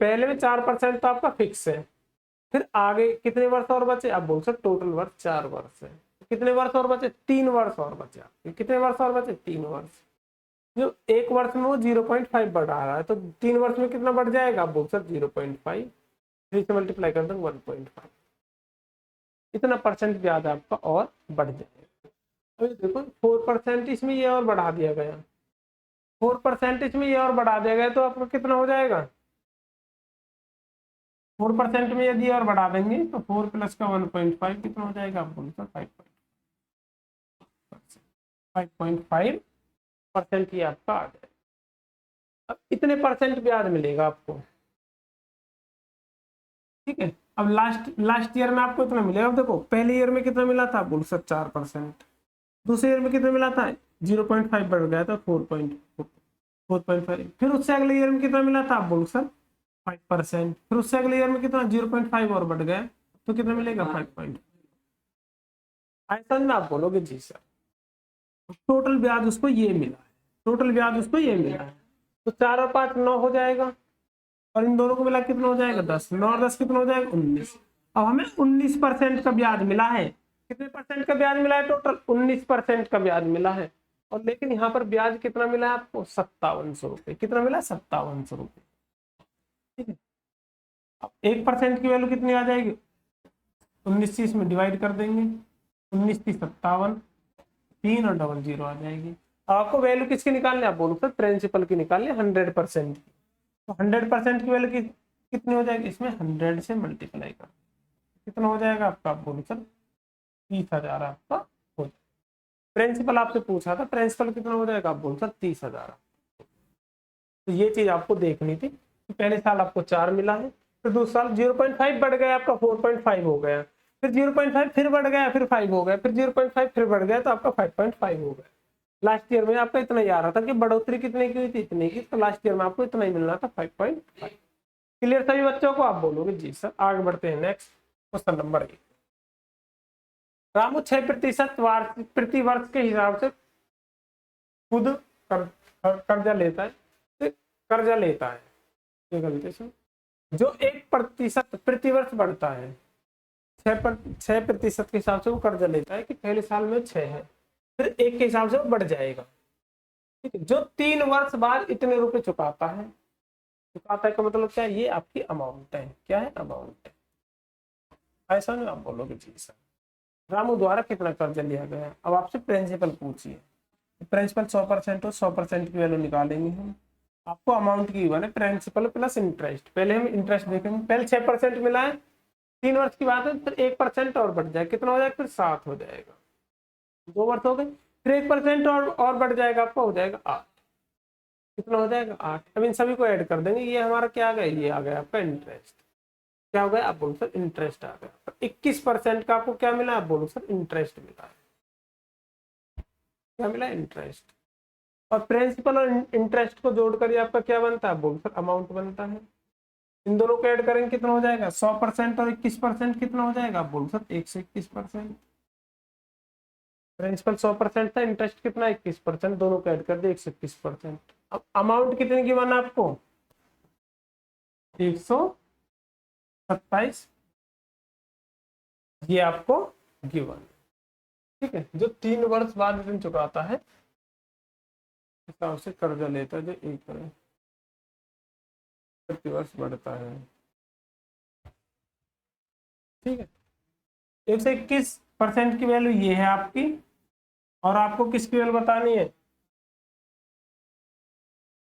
पहले में 4% तो आपका फिक्स है, फिर आगे कितने वर्ष और बचे, आप बोल सर टोटल वर्ष 4 वर्ष है। कितने वर्ष और बचे, 3 वर्ष और बचे। कितने वर्ष और बचे, 3 वर्ष। जो एक वर्ष में वो 0.5 बढ़ा रहा है, तो 3 वर्ष में कितना बढ़ जाएगा, आप बोल सर 0.5, 3 से मल्टीप्लाई कर दो 1.5, इतना परसेंट ब्याज आपका और बढ़ जाएगा। अभी देखो 4% इसमें ये और बढ़ा दिया गया, 4% इसमें ये और बढ़ा दिया गया, तो आपका कितना हो जाएगा, 4% में यदि और बढ़ा देंगे तो 4 प्लस का 1.5 कितना हो जाएगा, आप बोलो सर 5.5% ये आपका आ जाएगा। अब इतने परसेंट ब्याज मिलेगा आपको। ठीक है, अब लास्ट लास्ट ईयर में आपको इतना मिलेगा। अब देखो पहले ईयर में कितना मिला था, बोल सर 4%। दूसरे ईयर में कितना मिला था, 0.5 बढ़ गया था 4.5। फिर उससे अगले ईयर में कितना मिला था, आप बोल सर 5%। फिर उससे अगले ईयर में कितना, 0.5 और बढ़ गया, तो कितना मिलेगा 5. ऐसा में आप बोलोगे जी सर टोटल ब्याज उसको ये मिला है, टोटल ब्याज उसको ये मिला है। तो 4 और 5 9 हो जाएगा, और इन दोनों को मिला कितना हो जाएगा, 10। 9 और 10 कितना हो जाएगा, 19। अब हमें 19% का ब्याज मिला है। कितने परसेंट का ब्याज मिला है, टोटल 19% का ब्याज मिला है। और लेकिन यहाँ पर ब्याज कितना मिला है आपको, 5700 रुपये। कितना मिला, 5700 रुपये। ठीक है, अब 1% की वैल्यू कितनी आ जाएगी, 19 से इसमें डिवाइड कर देंगे, 19 की 57, 3 और डबल 0 आ जाएगी। आपको वैल्यू किसकी निकालनी है, आप बोलो सर प्रिंसिपल की निकालनी है, 100% की। तो 100% की वैल्यू कितनी हो जाएगी, इसमें 100 से मल्टीप्लाई कर, कितना हो जाएगा आपका, आप बोलो सर 30,000 आपका हो जाएगा। प्रिंसिपल आपसे पूछा था, प्रिंसिपल कितना हो जाएगा, आप बोलो सर 30,000। तो ये चीज आपको देखनी थी कि पहले साल आपको 4 मिला है, फिर दूसरे साल 0.5 बढ़ गया आपका, 4.5 हो गया, फिर 0.5 फिर बढ़ गया, फिर 5 हो गया, फिर 0.5 फिर बढ़ गया, तो आपका 5.5 हो गया। लास्ट ईयर में आपका इतना ही आ रहा था कि बढ़ोतरी कितने की हुई थी, इतने की, तो लास्ट ईयर में आपको इतना ही मिलना था, 5.5। क्लियर सभी बच्चों को, आप बोलोगे जी सर। आगे बढ़ते हैं, नेक्स्ट क्वेश्चन नंबर 1। रामू 6% प्रति वर्ष के हिसाब से खुद कर्जा लेता है, कर्जा लेता है, ये गलती से, जो 1% प्रति वर्ष बढ़ता है। 6% के हिसाब से वो कर्जा लेता है कि पहले साल में 6 है, फिर 1 के हिसाब से वो बढ़ जाएगा। ठीक है, जो 3 वर्ष बाद इतने रुपए चुकाता है, चुकाता है का मतलब क्या है, ये आपकी अमाउंट है। क्या है, अमाउंट है। ऐसा नहीं आप बोलोगे जी सर रामू द्वारा कितना कर्जा लिया गया। अब आपसे प्रिंसिपल पूछिए, प्रिंसिपल 100% हो, 100% की वैल्यू निकालेंगे हम। आपको अमाउंट की गिवन है, प्रिंसिपल प्लस इंटरेस्ट। पहले हम इंटरेस्ट देखेंगे, पहले 6% मिला है, 3 वर्ष की बात है, फिर 1% और बढ़ जाए, कितना हो जाएगा, फिर 7 हो जाएगा। 2 वर्ष हो गए, फिर 1% और बढ़ जाएगा, आपका हो जाएगा 8। कितना हो जाएगा, 8। अब इन सभी को ऐड कर देंगे, ये हमारा क्या आ गया, ये आ गया आपका इंटरेस्ट। क्या हो गया, आप बोलो सर इंटरेस्ट आ गया। 21% का आपको क्या मिला, आप बोलो सर इंटरेस्ट मिला है। क्या मिला, इंटरेस्ट। और प्रिंसिपल और इंटरेस्ट को जोड़कर ये आपका क्या बनता है, बोलो सर अमाउंट बनता है। इन दोनों को ऐड करेंगे कितना हो जाएगा, 100% और 21% कितना हो जाएगा, आप बोलो सर 121%। प्रिंसिपल 100% था, इंटरेस्ट कितना 21%, दोनों को ऐड कर दिया 121%। अब अमाउंट कितने की बना आपको, 127, ये आपको गिवन। ठीक है, जो 3 वर्ष बाद ऋण चुकाता है, हिसाब से कर्जा लेता है, जो 1 प्रतिवर्ष बढ़ता है। ठीक है, 121% की वैल्यू ये है आपकी, और आपको किसकी वैल्यू बतानी है,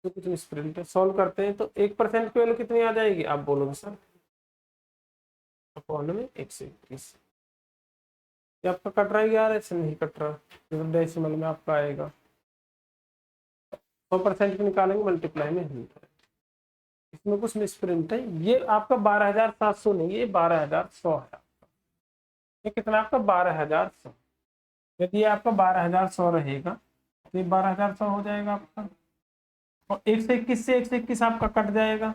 तो कुछ स्प्रिंट है, सॉल्व करते हैं। तो 1% की वैल्यू कितनी आ जाएगी, आप बोलोगे सर अपॉन में 121। ये आपका कट रहा है यार, ऐसे नहीं कट रहा, तो डेसिमल में आपका आएगा 100% की निकालेंगे मल्टीप्लाई में 100। इसमें कुछ मिसप्रिंट है, ये आपका 12,700 नहीं, ये 12,100 है। ये कितना आपका 12,100। यदि ये आपका 12,100 रहेगा तो ये 12,100 हो जाएगा आपका, और 121 से 121 आपका कट जाएगा,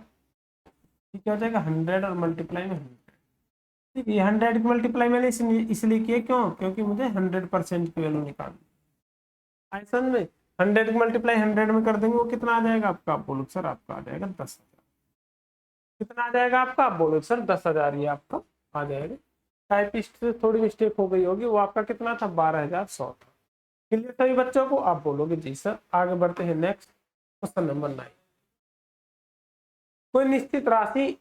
ये क्या हो जाएगा 100 और मल्टीप्लाई में 100। ठीक है, ये 100 की मल्टीप्लाई मैंने इसलिए किया, क्यों, क्योंकि मुझे 100% की वैल्यू निकालनी है। ऐसा में 100 की मल्टीप्लाई 100 में कर देंगे, वो कितना आ जाएगा आपका, आप बोलो सर आपका आ जाएगा 10,000। कितना आ जाएगा आपका, आप बोलो सर 10,000 ये आपका आ जाएगा। टाइपिस्ट से थोड़ी मिस्टेक हो गई होगी, वो आपका कितना था 12,100 था। क्लियर सभी बच्चों को, आप बोलोगे जी सर। आगे बढ़ते हैं नेक्स्ट क्वेश्चन नंबर 9। कोई निश्चित राशि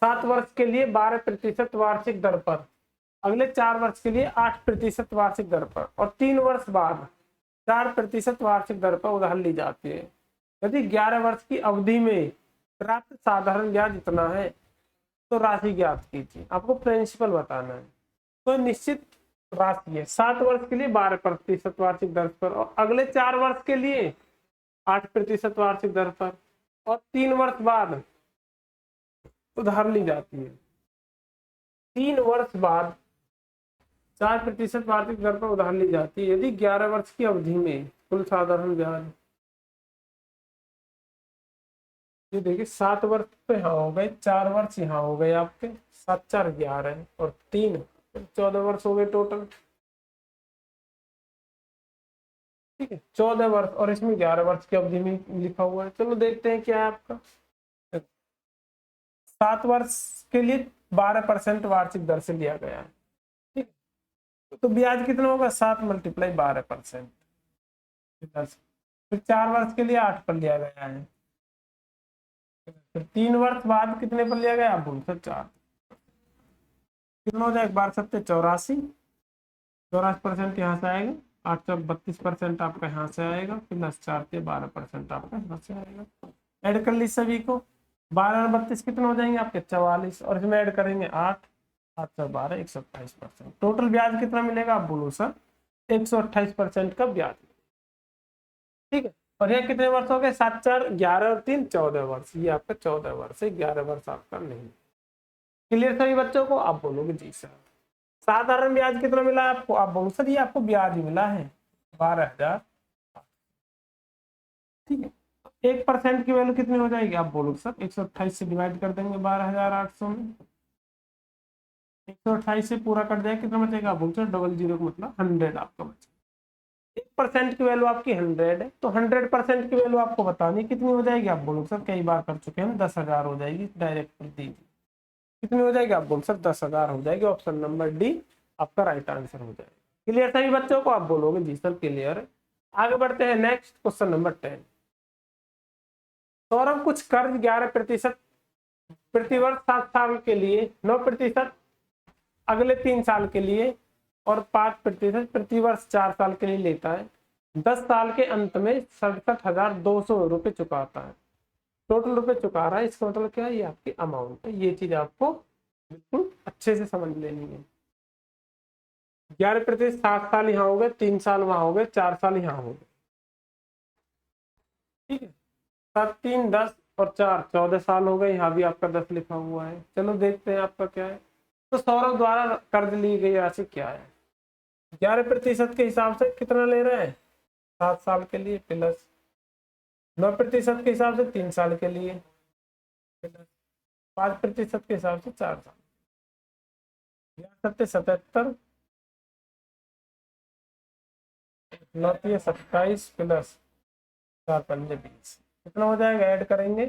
7 वर्ष के लिए 12% वार्षिक दर पर, अगले 4 वर्ष के लिए 8% वार्षिक दर पर, और 3 वर्ष बाद 4% वार्षिक दर पर उधार ली जाती है। यदि 11 वर्ष की अवधि में प्राप्त साधारण ब्याज इतना है तो राशि ज्ञात कीजिए। आपको प्रिंसिपल बताना है। तो निश्चित राशि है 7 वर्ष के लिए 12% वार्षिक दर पर, और अगले 4 वर्ष के लिए 8% वार्षिक दर पर, और 3 वर्ष बाद उधार ली जाती है। 3 वर्ष बाद 4% वार्षिक दर पर उधार ली जाती है यदि 11 वर्ष की अवधि में कुल साधारण ब्याज, ये देखिए 7 वर्ष तो यहाँ हो गए, 4 वर्ष यहाँ हो गए आपके, 7 4 11 और 3 14 वर्ष हो गए टोटल। ठीक है, 14 वर्ष, और इसमें 11 वर्ष की अवधि में लिखा हुआ है। चलो देखते हैं क्या है आपका। 7 वर्ष के लिए 12% वार्षिक दर से लिया गया है। ठीक, तो ब्याज कितना होगा 7 मल्टीप्लाई 12%, फिर 4 वर्ष के लिए 8 पर लिया गया है, फिर 3 वर्ष बाद कितने पर लिया गया, आप बोल सर 4। कितना हो जाएगा 12 7 84, 84% यहाँ से आएगा, 8 चौक 32% आपका यहाँ से आएगा, प्लस 4 से 12% आपका यहाँ से आएगा। ऐड कर ली सभी को, 12 और 32 कितने हो जाएंगे आपके 44, और इसमें ऐड करेंगे 8 8 से 12 128%। टोटल ब्याज कितना मिलेगा, आप बोलो सर 128% का ब्याज। ठीक है, और ये कितने वर्ष हो गए 7 4 11 और 3 14 वर्ष, ये आपका 14 वर्ष है, 11 वर्ष आपका नहीं। क्लियर सभी बच्चों को, आप बोलोगे जी सर। साधारण ब्याज कितना मिला आपको, आप बोलो सर ये आपको ब्याज मिला है 12,000। ठीक है, 1% की वैल्यू कितनी हो जाएगी, आप बोलो सर 128 से डिवाइड कर देंगे 12,800 में, 128 से पूरा कट जाएगा, कितना बचेगा, आप बोलो सर 00 का मतलब 100 आपका बचेगा। 1% की वैल्यू आपकी 100 है, तो 100% की वैल्यू आपको बतानी कितनी हो जाएगी, आप बोलो सर कई बार कर चुके हैं 10,000 हो जाएगी, डायरेक्ट कर दीजिए। कितनी हो जाएगी, आप बोल सर 10,000 हो जाएगी। ऑप्शन नंबर डी आपका राइट आंसर हो जाएगा। क्लियर सभी बच्चों को, आप बोलोगे जी सर क्लियर। आगे बढ़ते हैं नेक्स्ट क्वेश्चन नंबर 10। सौरभ कुछ कर्ज 11% प्रतिवर्ष 7 साल के लिए, 9% अगले 3 साल के लिए, और 5% प्रतिवर्ष 4 साल के लिए लेता है। 10 साल के अंत में 67,200 रुपये चुकाता है। टोटल रुपए चुका रहा है, इसका मतलब क्या है, ये आपकी अमाउंट है। ये चीज आपको बिल्कुल अच्छे से समझ लेनी है। 11% 7 साल यहाँ हो गए, 3 साल वहां हो गए, 4 साल यहाँ हो गए। ठीक है, 7 3 10 और 4 14 साल हो गए, यहाँ भी आपका 10 लिखा हुआ है। चलो देखते हैं आपका क्या है। तो सौरभ द्वारा कर्ज ली गई राशि क्या है, 11% के हिसाब से कितना ले रहे हैं 7 साल के लिए, प्लस 9% के हिसाब से 3 साल के लिए, प्लस 5% के हिसाब से 4 साल, 77 9 27 प्लस 4 पंजे 20, कितना हो जाएगा, ऐड करेंगे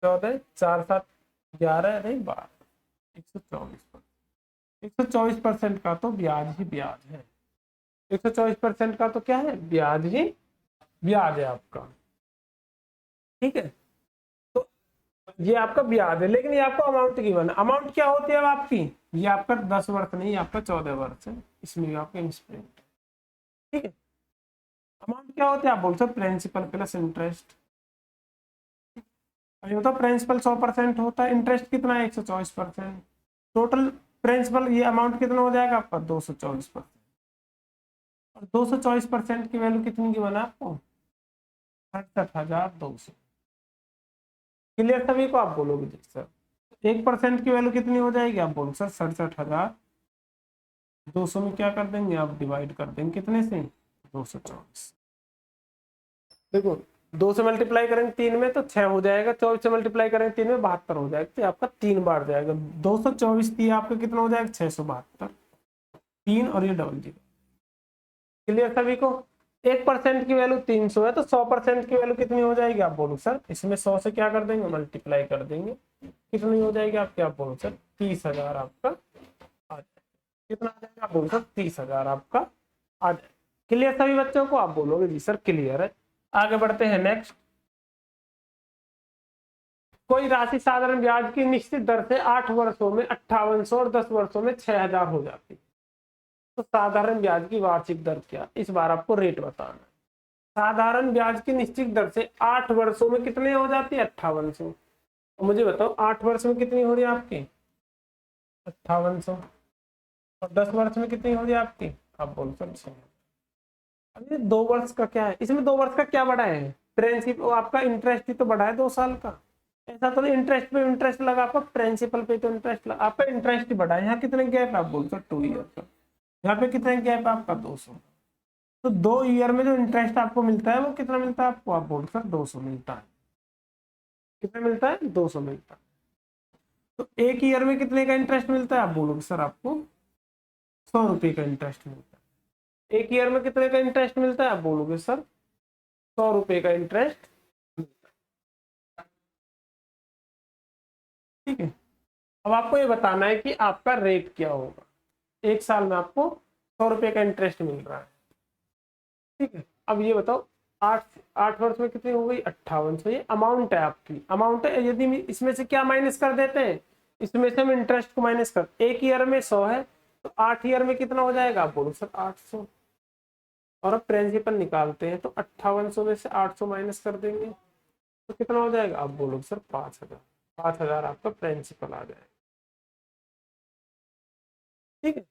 14 4 7 11 नहीं 12 124% का तो ब्याज ही ब्याज है। 124% का तो क्या है, ब्याज ही ब्याज है आपका। ठीक है, तो ये आपका ब्याज है, लेकिन ये आपको अमाउंट गिवन है। अमाउंट क्या होती है अब आपकी, ये आपका 10 वर्ष नहीं, आपका 14 वर्ष है, इसमें भी आपका इंस्टॉलमेंट। ठीक है, अमाउंट क्या होती है, आप बोल सकते प्रिंसिपल प्लस इंटरेस्ट। ये होता है प्रिंसिपल 100% होता है, इंटरेस्ट कितना है 124%। टोटल प्रिंसिपल ये अमाउंट कितना हो जाएगा आपका 224%। और 224% की वैल्यू कितनी की बना आपको 67,200। क्लियर सभी को, आप बोलोगे जी सर 1% की वैल्यू कितनी हो जाएगी, आप बोलो सर 67,200 में क्या कर देंगे आप डिवाइड कर देंगे कितने से 224। देखो 2 से मल्टीप्लाई करेंगे 3 में तो 6 हो जाएगा, 24 से मल्टीप्लाई करेंगे 3 में 72 हो जाएगा, तो आपका 3 बार जाएगा। 224 दिया आपका कितना हो जाएगा 672, 3 और ये डबल जीरो। क्लियर सभी को, 1% की वैल्यू 300 है, तो 100% की वैल्यू कितनी हो जाएगी, आप बोलो सर इसमें 100 से क्या कर देंगे मल्टीप्लाई कर देंगे, कितनी हो जाएगी आपकी, आप बोलो सर 30,000 आपका आ जाएगा। कितना आ जाएगा, आप बोलो सर 30,000 आपका आ जाएगा। क्लियर सभी बच्चों को, आप बोलोगे जी सर क्लियर है। आगे बढ़ते हैं नेक्स्ट। कोई राशि साधारण ब्याज की निश्चित दर से 8 वर्षों में 5800 और 10 वर्षों में 6000 हो जाती है, तो साधारण ब्याज की वार्षिक दर क्या, इस बार आपको रेट बताना है। साधारण ब्याज की निश्चित दर से 8 वर्षों में कितने हो जाती है 5800, तो मुझे बताओ 8 वर्ष में कितनी हो रही है आपकी 5800, और 10 वर्ष में कितनी हो रही है आपकी, आप बोल सकते हैं। अब ये 2 वर्ष का क्या है, इसमें 2 वर्ष का क्या बढ़ा है, प्रिंसिपल आपका इंटरेस्ट ही तो बढ़ा है 2 साल का। ऐसा तो इंटरेस्ट पे इंटरेस्ट लगा आपका, प्रिंसिपल पे तो इंटरेस्ट लगा आपका, इंटरेस्ट ही बढ़ा है। यहाँ कितने गैप आप बोल सकते 2 ईयर का, यहाँ पे कितने गैप आपका 200, तो 2 ईयर में जो इंटरेस्ट आपको मिलता है वो कितना मिलता है आपको, आप बोल सकते 200 मिलता है। कितना मिलता है 200 मिलता है। तो 1 ईयर में कितने का इंटरेस्ट मिलता है, आप बोलोगे सर आपको 100 रुपये का इंटरेस्ट मिलता है। 1 ईयर में कितने का इंटरेस्ट मिलता है, आप बोलोगे सर 100 रुपये का इंटरेस्ट। ठीक है, अब आपको ये बताना है कि आपका रेट क्या होगा। 1 साल में आपको 100 रुपये का इंटरेस्ट मिल रहा है। ठीक है, अब ये बताओ 8 वर्ष में कितनी हो गई 5800, ये अमाउंट है आपकी, अमाउंट है। यदि इसमें से क्या माइनस कर देते हैं, इसमें से हम इंटरेस्ट को माइनस कर, 1 ईयर में 100 है, तो 8 ईयर में कितना हो जाएगा, आप बोलो सर 800। और अब प्रिंसिपल निकालते हैं, तो 5800 में से 800 माइनस कर देंगे तो कितना हो जाएगा, आप बोलो सर 5000। 5000 आपका प्रिंसिपल आ जाएगा। ठीक है,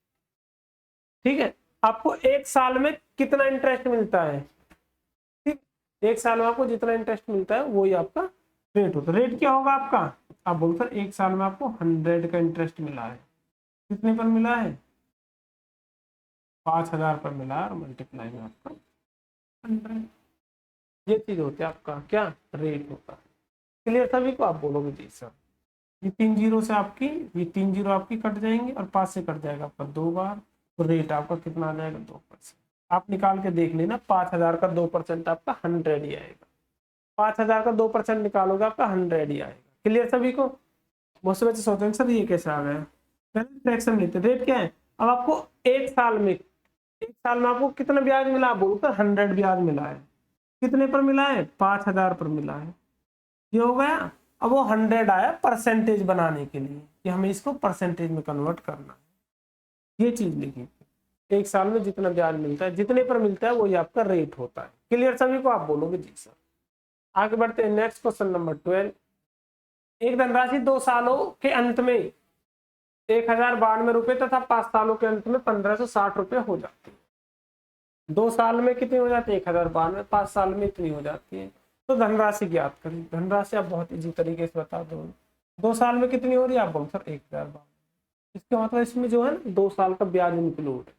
ठीक है, आपको 1 साल में कितना इंटरेस्ट मिलता है, ठीक, 1 साल में आपको जितना इंटरेस्ट मिलता है वही आपका रेट होता है। रेट क्या होगा आपका, आप बोलो सर 1 साल में आपको 100 का इंटरेस्ट मिला है, कितने पर मिला है 5000 पर मिला है, और मल्टीप्लाई में आपका 100, ये चीज होती है आपका क्या रेट होता है। क्लियर सभी को, आप बोलोगे जी सर। ये 3 जीरो से आपकी, ये 3 जीरो आपकी कट जाएंगे और 5 से कट जाएगा आपका 2 बार, तो रेट आपका कितना आ जाएगा 2%। आप निकाल के देख लेना, 5000 का 2% आपका 100 ही आएगा। 5000 का 2% निकालोगे आपका 100 ही आएगा। क्लियर सभी को, बहुत से बच्चे सोचते हैं सर ये कैसे आ गया, पहले फ्रैक्शन लेते, रेट क्या है। अब आपको 1 साल में आपको कितना ब्याज मिला, बोलकर 100 ब्याज मिला है, कितने पर मिला है 5000 पर मिला है, ये हो गया। अब वो 100 आया परसेंटेज बनाने के लिए कि हमें इसको परसेंटेज में कन्वर्ट करना है, ये चीज लिखी। 1 साल में जितना ब्याज मिलता है, जितने पर मिलता है वही आपका रेट होता है। क्लियर सभी को, आप बोलोगे जी सर। आगे बढ़ते हैं नेक्स्ट क्वेश्चन नंबर 12। एक धनराशि 2 सालों के अंत में 1092 रुपए तथा 5 सालों के अंत में 1560 रुपए हो जाती है। 2 साल में कितनी हो जाती है 1092, 5 साल में इतनी हो जाती है। तो धनराशि ज्ञात करें। धनराशि आप बहुत इजी तरीके से बता दो। 2 साल में कितनी हो रही है, आप बोलो सर 1092। इसका मतलब इसमें जो है ना 2 साल का ब्याज इंक्लूड है।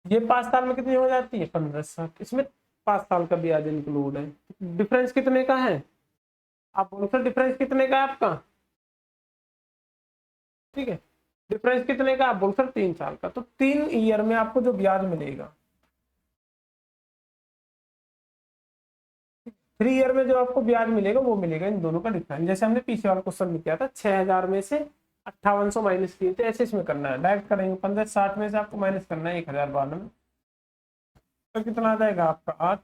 ये 5 साल में कितनी हो जाती है 1560, इसमें 5 साल का ब्याज इंक्लूड है। डिफरेंस कितने का है, आप बोलो सर डिफरेंस कितने का है आपका, ठीक है, डिफरेंस कितने का, आप बोल सर 3 साल का। तो 3 ईयर में आपको जो ब्याज मिलेगा, 3 ईयर में जो आपको ब्याज मिलेगा वो मिलेगा इन दोनों का डिफरेंस। जैसे हमने पीछे वाला क्वेश्चन में किया था, 6000 में से 5800 माइनस किए थे, ऐसे इसमें करना है, डायरेक्ट करेंगे। 1560 में से आपको माइनस करना है 1092, तो कितना आ जाएगा आपका 8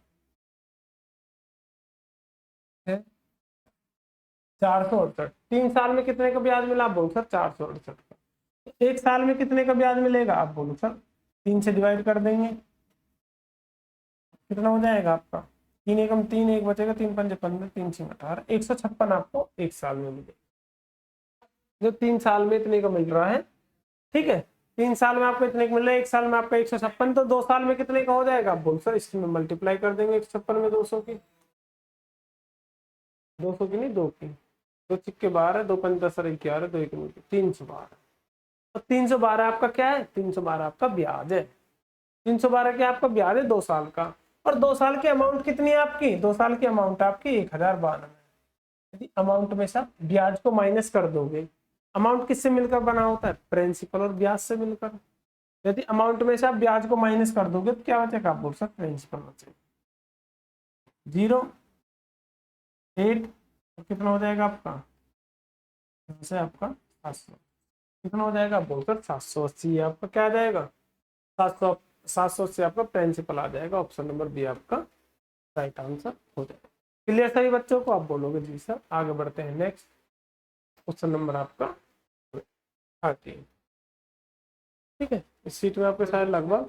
468। 3 साल में कितने का ब्याज मिला? आप बोलो सर 468 का। 1 साल में कितने का ब्याज मिलेगा? आप बोलो सर 3 से डिवाइड कर देंगे, कितना हो जाएगा आपका? 3 एकम 3, 1 बचेगा, 3 पंजे 15, 3 छः 18, 156 आपको 1 साल में मिलेगा, जो 3 साल में इतने का मिल रहा है। ठीक है, 3 साल में आपको इतने का मिल रहा है, 1 साल में आपका 156, तो 2 साल में कितने का हो जाएगा? आप बोलो सर इसमें मल्टीप्लाई कर देंगे 156 में 200 की, 200 की नहीं 2 की, 2 चिक्के 12, 2 पंच 10 और 11, 2 1 312। तो 312 आपका क्या है? 312 आपका ब्याज है। 312 क्या आपका ब्याज है 2 साल का। और 2 साल की अमाउंट कितनी है आपकी? 2 साल की अमाउंट आपकी 1092। यदि अमाउंट में से आप ब्याज को माइनस कर दोगे, अमाउंट किससे मिलकर बना होता है? प्रिंसिपल और ब्याज से मिलकर। यदि अमाउंट में से आप ब्याज को माइनस कर दोगे तो क्या बचेगा? आप बोल सकते प्रिंसिपल बचेगा 0, 8, कितना हो जाएगा आपका? से आपका 700, कितना हो जाएगा? आप बोलकर 780 आपका क्या आ जाएगा? 780 आपका प्रिंसिपल आ जाएगा। ऑप्शन नंबर बी आपका राइट आंसर हो जाएगा। क्लियर सभी बच्चों को? आप बोलोगे जी सर। आगे बढ़ते हैं नेक्स्ट क्वेश्चन नंबर आपका 13। ठीक है, इस सीट में आपके शायद लगभग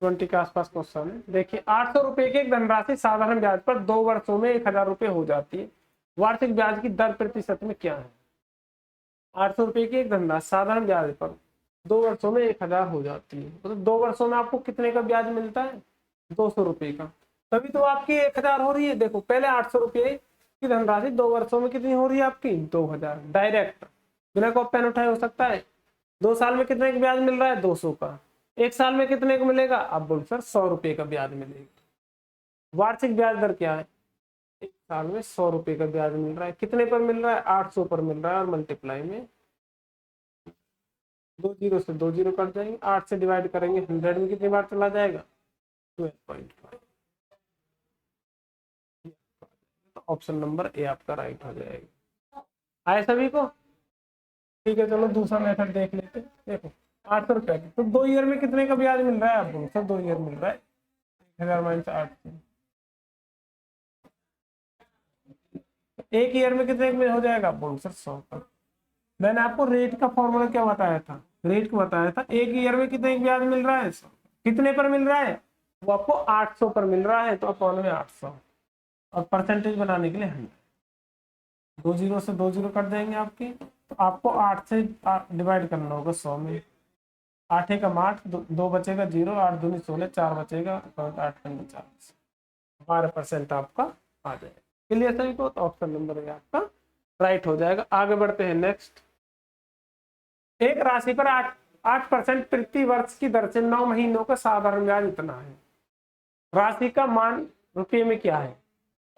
20 के आसपास क्वेश्चन है। देखिए 800 रुपए की एक धनराशि साधारण ब्याज पर 2 वर्षों में 1000 रुपए हो जाती है, वार्षिक ब्याज की दर प्रतिशत में क्या है? 800 रुपए की एक धनराशि साधारण ब्याज पर 2 वर्षों में 1000 हो जाती है, मतलब 2 वर्षों में आपको कितने का ब्याज मिलता है? 200 रुपए का। तभी तो आपकी 1000 हो रही है। देखो पहले 800 रुपए की धनराशि 2 वर्षों में कितनी हो रही है आपकी? 2000 डायरेक्ट, बिना कॉपी पेन उठाए हो सकता है। 2 साल में कितने का ब्याज मिल रहा है? 200 का। 1 साल में कितने का मिलेगा? आप बोल सर 100 रुपए का ब्याज मिलेगा। वार्षिक ब्याज दर क्या है? 1 साल में 100 रुपए का ब्याज मिल रहा है। कितने पर मिल रहा है? 800 पर मिल रहा है। और मल्टीप्लाई में 2 जीरो से 2 जीरो कट जाएंगे, 8 से डिवाइड करेंगे 100 में कितनी बार चला जाएगा? 12.5। तो ऑप्शन नंबर ए आपका राइट हो जाएगा। आए सभी को? ठीक है, चलो दूसरा मेथड देख लेते हैं। देखो 800 रुपए तो 2 ईयर में कितने का ब्याज मिल रहा है? आप बोलो सर 2 ईयर मिल रहा है 1000 माइनस 8, 1 ईयर में कितने में हो जाएगा? आप बोलो सर 100 का। मैंने आपको रेट का फॉर्मूला क्या बताया था? रेट को बताया था 1 ईयर में कितने ब्याज मिल रहा है? 100। कितने पर मिल रहा है? वो आपको 800 पर मिल रहा है, तो अपॉन में 800 और परसेंटेज बनाने के लिए 100। 2 जीरो से 2 जीरो कट जाएंगे आपकी, तो आपको 8 से डिवाइड करना होगा 100 में। 8 एकम 8, 2 बचेगा 0, 8 दूनी 16, 4 बचेगा 8 पंजे 40, 12% आपका आ जाएगा। क्लियर सभी को? तो ऑप्शन नंबर है आपका राइट हो जाएगा। आगे बढ़ते हैं नेक्स्ट। एक राशि पर 8% प्रति वर्ष की दर से 9 महीनों का साधारण ब्याज इतना है। राशि का मान रुपये में क्या है?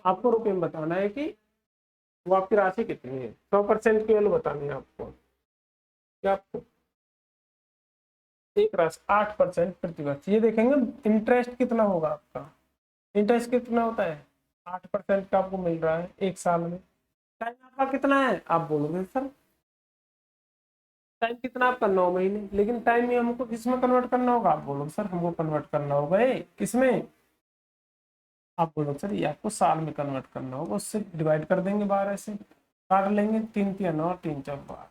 आपको रुपये में बताना है कि वो आपकी राशि कितनी है। 100% की वैल्यू बतानी है आपको। क्या आपको एक राशि 8% प्रति वर्ष, ये देखेंगे इंटरेस्ट कितना होगा आपका। इंटरेस्ट कितना होता है? 8% का आपको मिल रहा है 1 साल में। टाइम आपका कितना है? आप बोलोगे सर टाइम कितना आपका? 9 महीने। लेकिन टाइम में हमको किसमें कन्वर्ट करना होगा? आप बोलोगे सर हमको कन्वर्ट करना होगा किसमें? आप बोलो सर ये आपको साल में कन्वर्ट करना होगा। उससे डिवाइड कर देंगे 12 से, काट लेंगे 3 3 9, 3 4 12,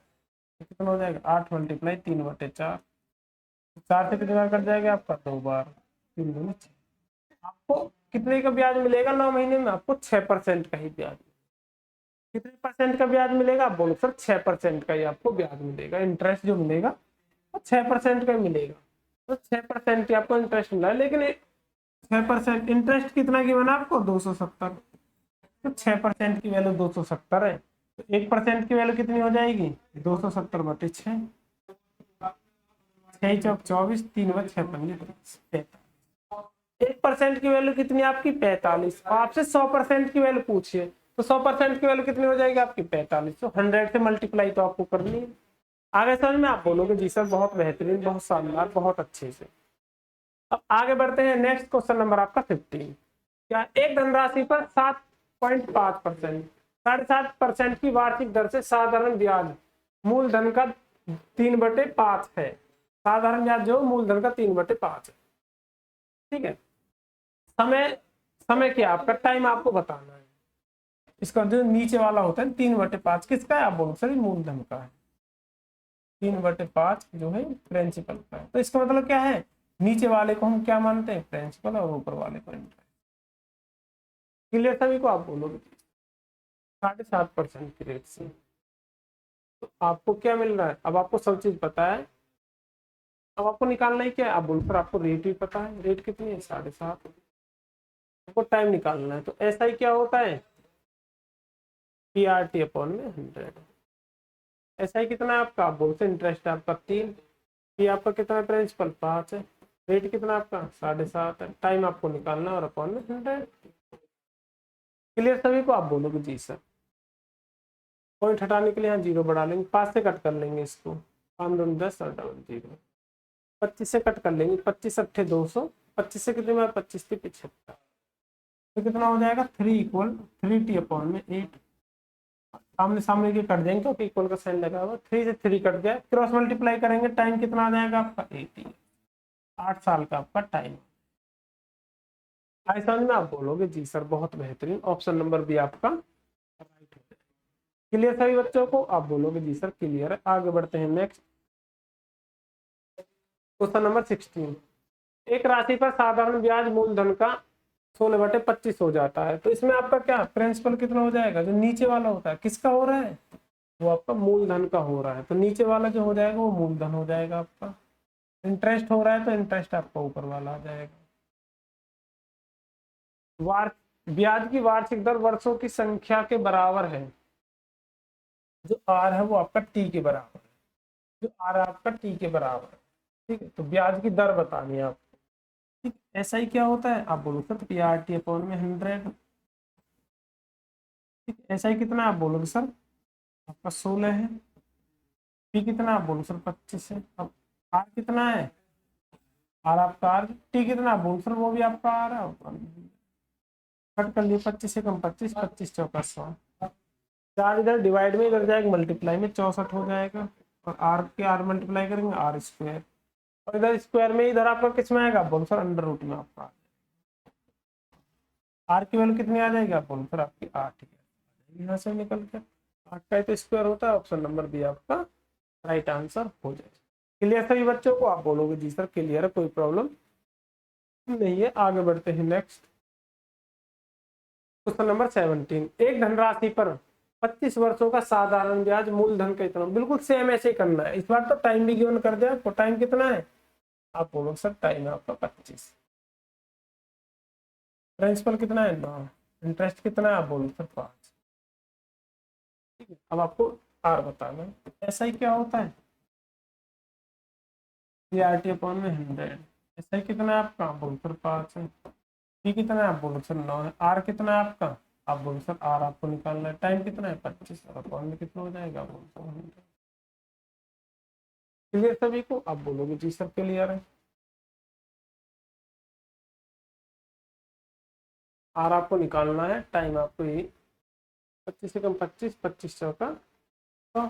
कितना हो जाएगा? 8 मल्टीप्लाई 3/4, 4 से कितनी बार कट जाएगा आपका? 2 बार, 3 दूनी 6। आपको कितने का ब्याज मिलेगा 9 महीने में? आपको 6% का ही ब्याज। कितने परसेंट का ब्याज मिलेगा? आप बोलो सर 6% का ही आपको ब्याज मिलेगा। इंटरेस्ट जो मिलेगा वो 6% का ही मिलेगा। तो 6% की आपको इंटरेस्ट मिला है, लेकिन 6% इंटरेस्ट कितना की बना आपको? 270। तो 6% की वैल्यू 270 है, तो 1% की वैल्यू कितनी हो जाएगी? 270/6, 6 चौक 24, 3 व 6 पंजे 45। 1% की वैल्यू कितनी आपकी? 45। आपसे 100% की वैल्यू पूछिए, तो 100% की वैल्यू कितनी हो जाएगी आपकी? 45। तो 100 से मल्टीप्लाई तो आपको करनी है। आगे समझ में? आप बोलोगे जी सर बहुत बेहतरीन, बहुत शानदार, बहुत अच्छे से। अब आगे बढ़ते हैं नेक्स्ट क्वेश्चन नंबर आपका 15। क्या एक धनराशि पर 7.5%, 7.5% की वार्षिक दर से साधारण ब्याज मूलधन का 3/5 है। साधारण ब्याज जो मूलधन का 3/5 है। ठीक है, समय समय क्या आपका? टाइम आपको बताना है। इसका जो नीचे वाला होता है 3/5 किसका है, आप बोलो सर मूलधन का है। 3/5 जो है प्रिंसिपल का है। तो इसका मतलब क्या है, नीचे वाले को हम क्या मानते हैं, प्रिंसिपल, और ऊपर वाले को इंटरेस्ट। क्लियर सभी को, आप बोलोगे 7.5% की रेट से। तो आपको क्या मिल रहा है, अब आपको सब चीज पता है। अब आपको निकालना ही क्या है, आप बोलो सर आपको रेट भी पता है, रेट कितनी है 7.5। आपको टाइम निकालना है, तो ऐसा ही क्या होता है PRT/100। ऐसा ही कितना है आपका, आप बोलते इंटरेस्ट है आपका 3, ये आपका कितना है प्रिंसिपल 5 है, रेट कितना आपका 7.5 है, टाइम आपको निकालना है और अपॉन में 100। क्लियर सभी को, आप बोलोगे जी सर। पॉइंट हटाने के लिए यहाँ 0 बढ़ा लेंगे, 5 से कट कर लेंगे इसको, 5 दूनी 10 और डबल 0, 25 से कट कर लेंगे, 25 अट्ठे 200, 25 से कितने में 25 से 75, तो कितना हो जाएगा 3=3t/8। सामने सामने के कट जाएंगे क्योंकि इक्वल का साइन लगा हुआ, 3 से 3 कट गया, क्रॉस मल्टीप्लाई करेंगे, टाइम कितना आ जाएगा आपका 80, 8 साल का आपका टाइम। आई समझ में, आप बोलोगे जी सर बहुत बेहतरीन, ऑप्शन नंबर बी आपका राइट है। क्लियर सभी बच्चों को, आप बोलोगे जी सर क्लियर है। आगे बढ़ते हैं नेक्स्ट क्वेश्चन नंबर 16। एक राशि पर साधारण ब्याज मूलधन का 16/25 हो जाता है, तो इसमें आपका क्या प्रिंसिपल कितना हो जाएगा, जो नीचे वाला होता है किसका हो रहा है, वो आपका मूलधन का हो रहा है, तो नीचे वाला जो हो जाएगा वो मूलधन हो जाएगा आपका। इंटरेस्ट हो रहा है तो इंटरेस्ट आपका ऊपर वाला आ जाएगा। वार ब्याज की वार्षिक दर वर्षों की संख्या के बराबर है, जो आर है वो आपका टी के बराबर है, जो आर आपका टी के बराबर है। ठीक है, तो ब्याज की दर बतानी है आपको। ठीक, ऐसा ही क्या होता है, आप बोलो सर PRT/100। ठीक, ऐसा ही कितना आप बोलोगे सर, आपका 16 है। पी कितना आप बोलो सर 25 है। अब आर कितना है, आर आपका आर, टी कितना आप बोलो सर वो भी आपका आर है। कट कर लिए, 25 से कम 25, 25 चौका 100, 4 इधर डिवाइड में इधर जाएगा मल्टीप्लाई में 64 हो जाएगा, और आर के आर मल्टीप्लाई करेंगे आर स्क्वायर, और इधर स्क्वायर में इधर आपका किस में आएगा, बोलो सर अंडर रूट में आपका। आर की वैल्यू कितनी आ जाएगी, आप बोलो सर आपकी 8 यहाँ से निकल कर 8 का तो स्क्वायर होता है, ऑप्शन नंबर बी आपका राइट आंसर हो जाएगा। क्लियर सभी बच्चों को, आप बोलोगे जी सर क्लियर है, कोई प्रॉब्लम नहीं है। आगे बढ़ते हैं नेक्स्ट क्वेश्चन नंबर 17। एक धनराशि पर 25 वर्षों का साधारण ब्याज मूलधन का इतना, बिल्कुल सेम ऐसे ही करना है, इस बार तो टाइम भी गिवन कर दिया आपको। टाइम कितना है, आप बोलो सर टाइम है आपका 25, प्रिंसिपल कितना है 9, इंटरेस्ट कितना है आप बोलो सर 5। ठीक है, अब आपको आर बताना है, ऐसा ही क्या होता है PRT/100। ऐसा ही कितना है आपका, आप बोलो सर 5 है। पी कितना है, आप बोलो सर 9 है। आर कितना है आपका, आप बोलो सर आर आपको निकालना है, टाइम कितना है 25, और अपॉन में कितना हो जाएगा, बोलो सर 100। क्लियर सभी को, आप बोलोगे जी सर क्लियर है। आर आपको निकालना है, टाइम आपको ये 25 से कम 25, 25 चौका 100।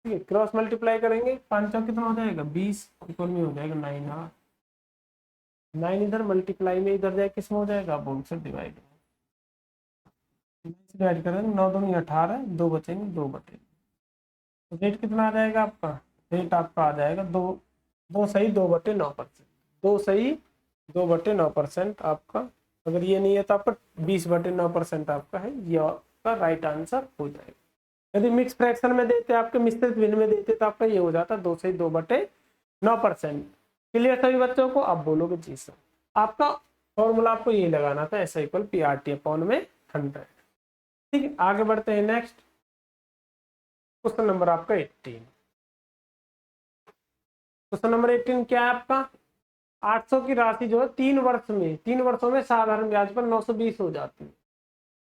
ठीक है, क्रॉस मल्टीप्लाई करेंगे, 5 चौक कितना हो जाएगा 20, इक्वल में हो जाएगा 9 आर। 9 इधर मल्टीप्लाई में इधर जाए किस में हो जाएगा, आप बोलो सर डिवाइड में, डिवाइड करेंगे 9 दूनी 18, 2 बचेंगे 2 बटे, तो रेट कितना आ जाएगा आपका, रेट आपका आ जाएगा 2 सही 2/9%, 2 सही 2/9% आपका। अगर ये नहीं है तो आपका 20/9% आपका है, ये आपका राइट आंसर हो जाएगा। यदि मिक्स फ्रैक्शन में देते आपके मिश्रित भिन्न में देते तो आपका ये हो जाता 2 सही 2/9%। क्लियर सभी बच्चों को, आप बोलोगे जी सर। आपका फॉर्मूला आपको ये लगाना था, ऐसा इक्वल PRT/100। ठीक है, आगे बढ़ते हैं नेक्स्ट क्वेश्चन नंबर आपका 18। क्वेश्चन नंबर 18 क्या है आपका, 800 की राशि जो है 3 वर्षों में साधारण ब्याज पर 920 हो जाती है।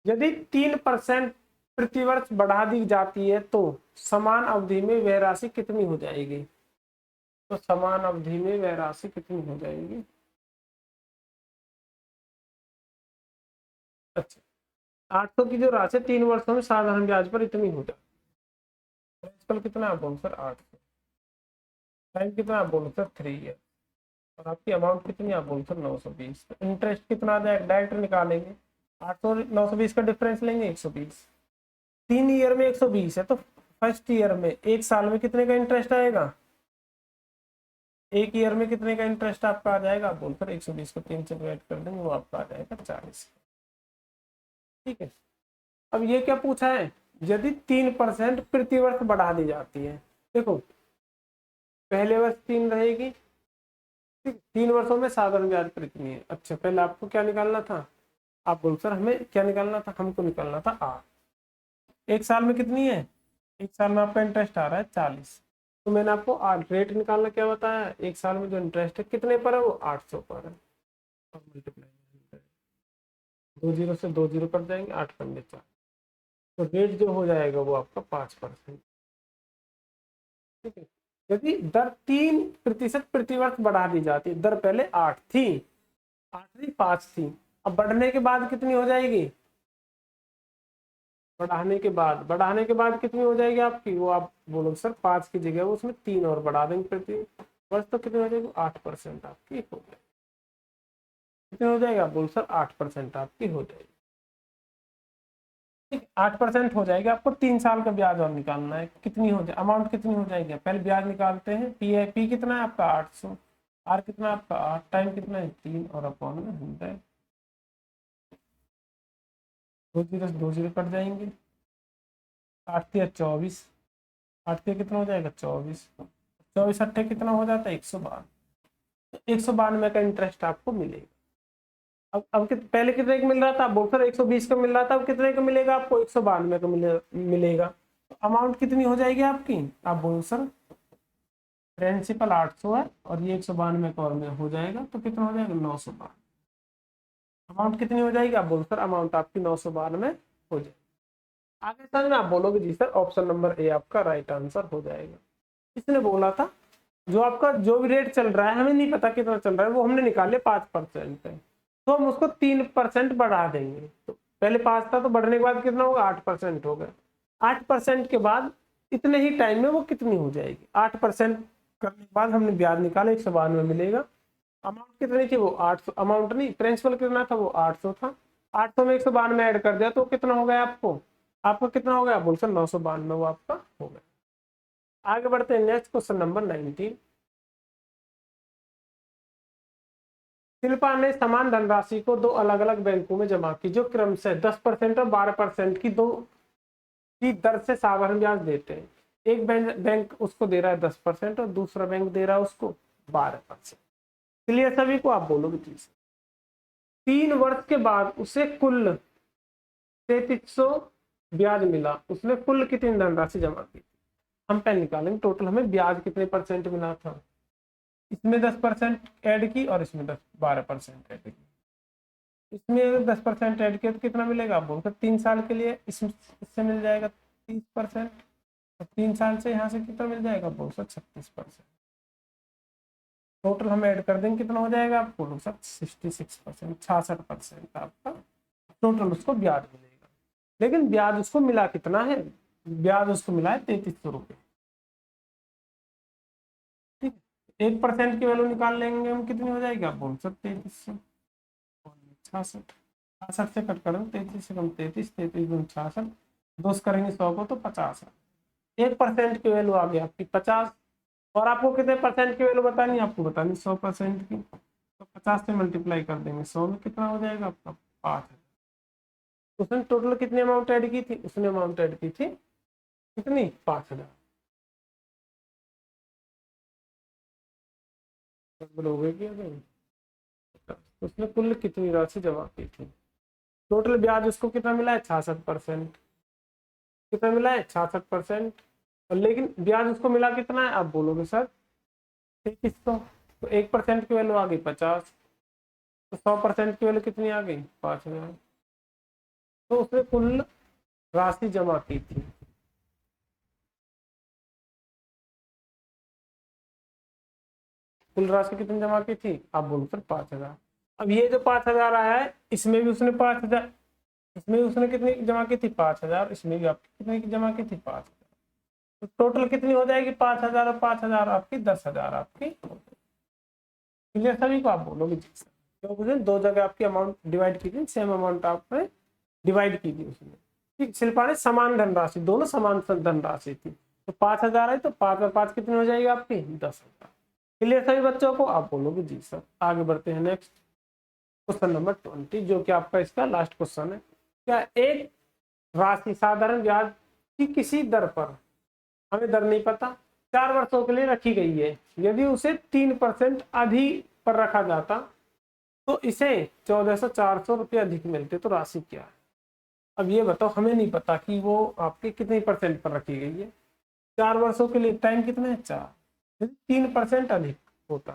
यदि 3% प्रतिवर्ष बढ़ा दी जाती है तो समान अवधि में वह राशि कितनी हो जाएगी, तो समान अवधि में वह राशि कितनी हो जाएगी। अच्छा, 800 की जो राशि 3 वर्षों में साधारण ब्याज पर इतनी हो जाती है, प्रिंसिपल कितना आप बोलो सर 800, टाइम कितना आप बोलो सर 3 ईयर, और आपकी अमाउंट कितनी आप बोलो सर 920। इंटरेस्ट कितना आ जाएगा, डायरेक्ट निकालेंगे, 800 और 920 का डिफरेंस लेंगे 120। 3 ईयर में 120 है तो फर्स्ट ईयर में, एक साल में कितने का इंटरेस्ट आएगा, एक ईयर में कितने का इंटरेस्ट आपका आ जाएगा, आप बोलकर 120 को 3 से डिवाइड कर देंगे, वो आपका आ जाएगा 40। ठीक है। अब ये क्या पूछा है, यदि 3% प्रति वर्ष बढ़ा दी जाती है। देखो पहले वर्ष 3 रहेगी, 3 वर्षों में साधारण ब्याज पर कितनी है। अच्छा पहले आपको क्या निकालना था, आप बोल सर हमें क्या निकालना था, हमको निकालना था आर। एक साल में कितनी है, एक साल में आपका इंटरेस्ट आ रहा है 40, तो मैंने आपको आर रेट निकालना क्या बताया, एक साल में जो इंटरेस्ट है कितने पर है, वो 800 पर है। और मल्टीप्लाई 2 जीरो से 2 जीरो कट जाएंगे, 8 पंजे 4, तो रेट जो हो जाएगा वो आपका 5%। ठीक है। यदि दर 3% प्रति वर्ष बढ़ा दी जाती, दर पहले 8 थी, 8 थी 5 थी, अब बढ़ने के बाद कितनी हो जाएगी, बढ़ाने के बाद कितनी हो जाएगी आपकी, वो आप बोलोगे सर 5 की जगह वो उसमें 3 और बढ़ा देंगे प्रति वर्ष, तो कितनी हो जाएगी 8% आपकी हो जाएगी। कितनी हो जाएगी, आप बोलो सर 8% आपकी हो जाएगी। ठीक 8% हो जाएगी। आपको 3 साल का ब्याज और निकालना है, कितनी हो जाए अमाउंट कितनी हो जाएगी, पहले ब्याज निकालते हैं। पी है, पी कितना है आपका 800, आर कितना आपका 8, टाइम कितना है 3 और अपॉन में 100, 2 जीरो 2 जीरो कट जाएंगे, 8 या 24, 8 के कितना हो जाएगा 24, 24 अट्ठे कितना हो जाता है 192, 192 का इंटरेस्ट आपको मिलेगा। अब पहले कितने का मिल रहा था, बोल सर 120 का मिल रहा था, अब कितने का मिलेगा आपको 192 का मिलेगा। अमाउंट कितनी हो जाएगी आपकी, आप बोलो सर प्रिंसिपल 800 है और ये 192 का और में हो जाएगा, तो कितना हो जाएगा 992। अमाउंट कितनी हो जाएगी, आप बोलो सर अमाउंट आपकी 992 हो जाएगी। आगे समझ में आप बोलोगे जी सर ऑप्शन नंबर ए आपका राइट आंसर हो जाएगा। इसने बोला था जो आपका जो भी रेट चल रहा है, हमें नहीं पता कितना चल रहा है, वो हमने निकाले 5% है, तो हम उसको 3% बढ़ा देंगे। तो पहले 5 था तो बढ़ने के बाद कितना होगा 8% हो गया। 8% के बाद इतने ही टाइम में वो कितनी हो जाएगी, 8% करने के बाद हमने ब्याज निकाला 192 मिलेगा। अमाउंट कितनी थी, वो 800, अमाउंट नहीं प्रिंसिपल कितना था, वो 800 था। 800 में 192 ऐड कर दिया तो कितना हो गया आपको, आपका कितना हो गया, बोल सर 992 वो आपका हो गया। आगे बढ़ते हैं नेक्स्ट क्वेश्चन नंबर 19। शिल्पा ने समान धनराशि को 2 अलग अलग बैंकों में जमा की, जो क्रमशः 10% और 12% की दो की दर से साधारण ब्याज देते हैं। एक बैंक उसको दे रहा है 10% और दूसरा बैंक दे रहा है उसको 12%। क्लियर सभी को, आप बोलोगे प्लीज। 3 वर्ष के बाद उसे कुल 3300 ब्याज मिला, उसने कुल कितनी धनराशि जमा की। हम पहले निकालेंगे टोटल हमें ब्याज कितने परसेंट मिला था, इसमें 10% ऐड की और इसमें 12% ऐड की। इसमें 10% ऐड किया तो कितना मिलेगा, आप बोलते 3 साल के लिए इससे मिल जाएगा 30%, और 3 साल से यहाँ से कितना मिल जाएगा, बोल सर 36%। टोटल हम ऐड कर देंगे कितना हो जाएगा, आपको बोलो सर 66%, 66% आपका टोटल उसको ब्याज मिलेगा। लेकिन ब्याज उसको मिला कितना है, ब्याज उसको मिला है 3300 रुपये। ठीक है, 1% की वैल्यू निकाल लेंगे हम, कितनी हो जाएगी, आप बोल सकते 3300, 66, 66 से कट करें 33 से कम 33, 33 दूनी 66, 2 करेंगे 100 को तो 50 है। 1% की वैल्यू आ गई आपकी 50, और आपको कितने परसेंट की वैल्यू बतानी है, आपको बतानी 100% की, तो 50 से मल्टीप्लाई कर देंगे 100 में कितना हो जाएगा आपका 5। उसने टोटल कितनी अमाउंट ऐड की थी, उसने अमाउंट ऐड की थी कितनी 5000। उसने कुल कितनी राशि जमा की थी, टोटल ब्याज उसको कितना मिला है 66%, कितना मिला है 66%, और लेकिन ब्याज उसको मिला कितना है, आप बोलोगे सर 3300, तो 1% की वैल्यू आ गई 50, तो 100% की वैल्यू कितनी आ गई 5000, तो उसने कुल राशि जमा की थी। कुल राशि कितनी जमा की थी, आप बोलो सर 5000। अब ये जो 5000 आया है इसमें भी उसने 5000, इसमें भी उसने कितनी जमा की थी 5000, इसमें भी आपकी कितनी की जमा की थी 5000, तो टोटल कितनी हो जाएगी 5000 और 5000 आपकी 10,000 आपकी। क्लियर सभी को, आप बोलोगे जी सर। तो उसने दो जगह आपकी अमाउंट डिवाइड की थी, सेम अमाउंट आपने डिवाइड की थी उसमें। ठीक, शिल्पा ने समान धनराशि, दोनों समान धनराशि थी, तो 5,000 है तो 5 और 5 कितनी हो जाएगी आपकी 10,000। क्लियर सभी बच्चों को? आप बोलोगे जी सर। आगे बढ़ते हैं नेक्स्ट क्वेश्चन नंबर 20, जो कि आपका इसका लास्ट क्वेश्चन है। क्या एक राशि साधारण ब्याज की किसी दर पर, हमें दर नहीं पता, 4 वर्षों के लिए रखी गई है, यदि उसे 3% अधिक पर रखा जाता तो इसे 1400-400 रुपये अधिक मिलते, तो राशि क्या है? अब ये बताओ, हमें नहीं पता कि वो आपके कितनी परसेंट पर रखी गई है। 4 वर्षों के लिए टाइम कितना है 4, यदि 3% अधिक होता,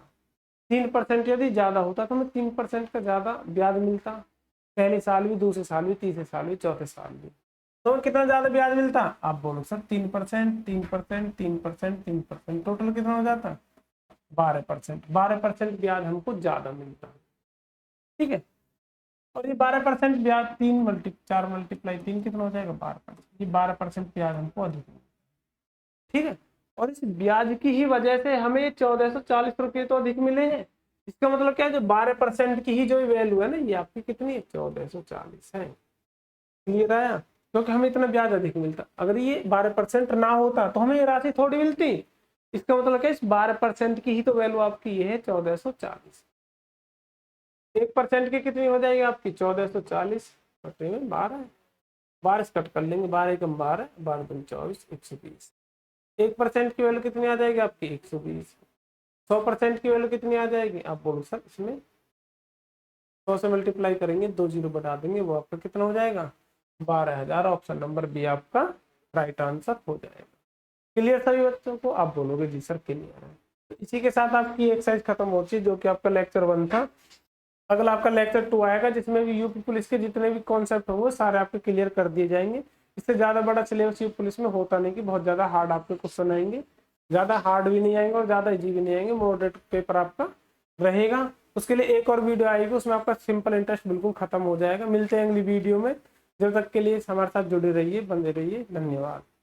3% यदि ज्यादा होता तो हमें 3% का ज्यादा ब्याज मिलता, पहले साल भी, दूसरे साल भी, तीसरे साल भी, चौथे साल भी, तो कितना ज्यादा ब्याज मिलता? आप बोलो सर 3%, 3%, 3%, 3%, टोटल कितना हो जाता? 12%। 12% ब्याज हमको ज्यादा मिलता है। ठीक है, और ये 12% ब्याज 4 मल्टीप्लाई 3 कितना हो जाएगा 12%, ये 12% ब्याज हमको अधिक मिलता है। ठीक है, और इस ब्याज की ही वजह से हमें 1440 रुपये तो अधिक मिले हैं। इसका मतलब क्या है, जो 12% की ही जो वैल्यू है ना, ये आपकी कितनी है 1440 है। क्लियर आया? क्योंकि हमें इतना ब्याज अधिक मिलता, अगर ये 12% ना होता तो हमें ये राशि थोड़ी मिलती। इसका मतलब क्या, इस 12% की ही तो वैल्यू आपकी ये है 1440। 1% की कितनी हो जाएगी आपकी 1440 बटे में 12, 12 कट कर लेंगे, 12 एकम 12, 12 दूनी 24, 120। 1% की वैल्यू कितनी आ जाएगी आपकी 120। 100% की वैल्यू कितनी आ जाएगी? आप बोलो सर, इसमें 100 से मल्टीप्लाई करेंगे, 2 जीरो बढ़ा देंगे, वो आपका कितना हो जाएगा 12,000। ऑप्शन नंबर बी आपका राइट आंसर हो जाएगा। क्लियर सभी बच्चों को? आप बोलोगे जी सर क्लियर है। तो इसी के साथ आपकी एक्सरसाइज खत्म होती है, जो कि आपका लेक्चर 1 था। अगला आपका लेक्चर 2 आएगा, जिसमें भी यूपी पुलिस के जितने भी कॉन्सेप्ट होंगे सारे आपके क्लियर कर दिए जाएंगे। इससे ज्यादा बड़ा सिलेबस यूपी पुलिस में होता नहीं कि बहुत ज्यादा हार्ड आपके क्वेश्चन आएंगे, ज्यादा हार्ड भी नहीं आएंगे और ज्यादा इजी भी नहीं आएंगे, मॉडरेट पेपर आपका रहेगा। उसके लिए एक और वीडियो आएगी, उसमें आपका सिंपल इंटरेस्ट बिल्कुल खत्म हो जाएगा। मिलते हैं अगली वीडियो में, जब तक के लिए हमारे साथ जुड़े रहिए, बने रहिए। धन्यवाद।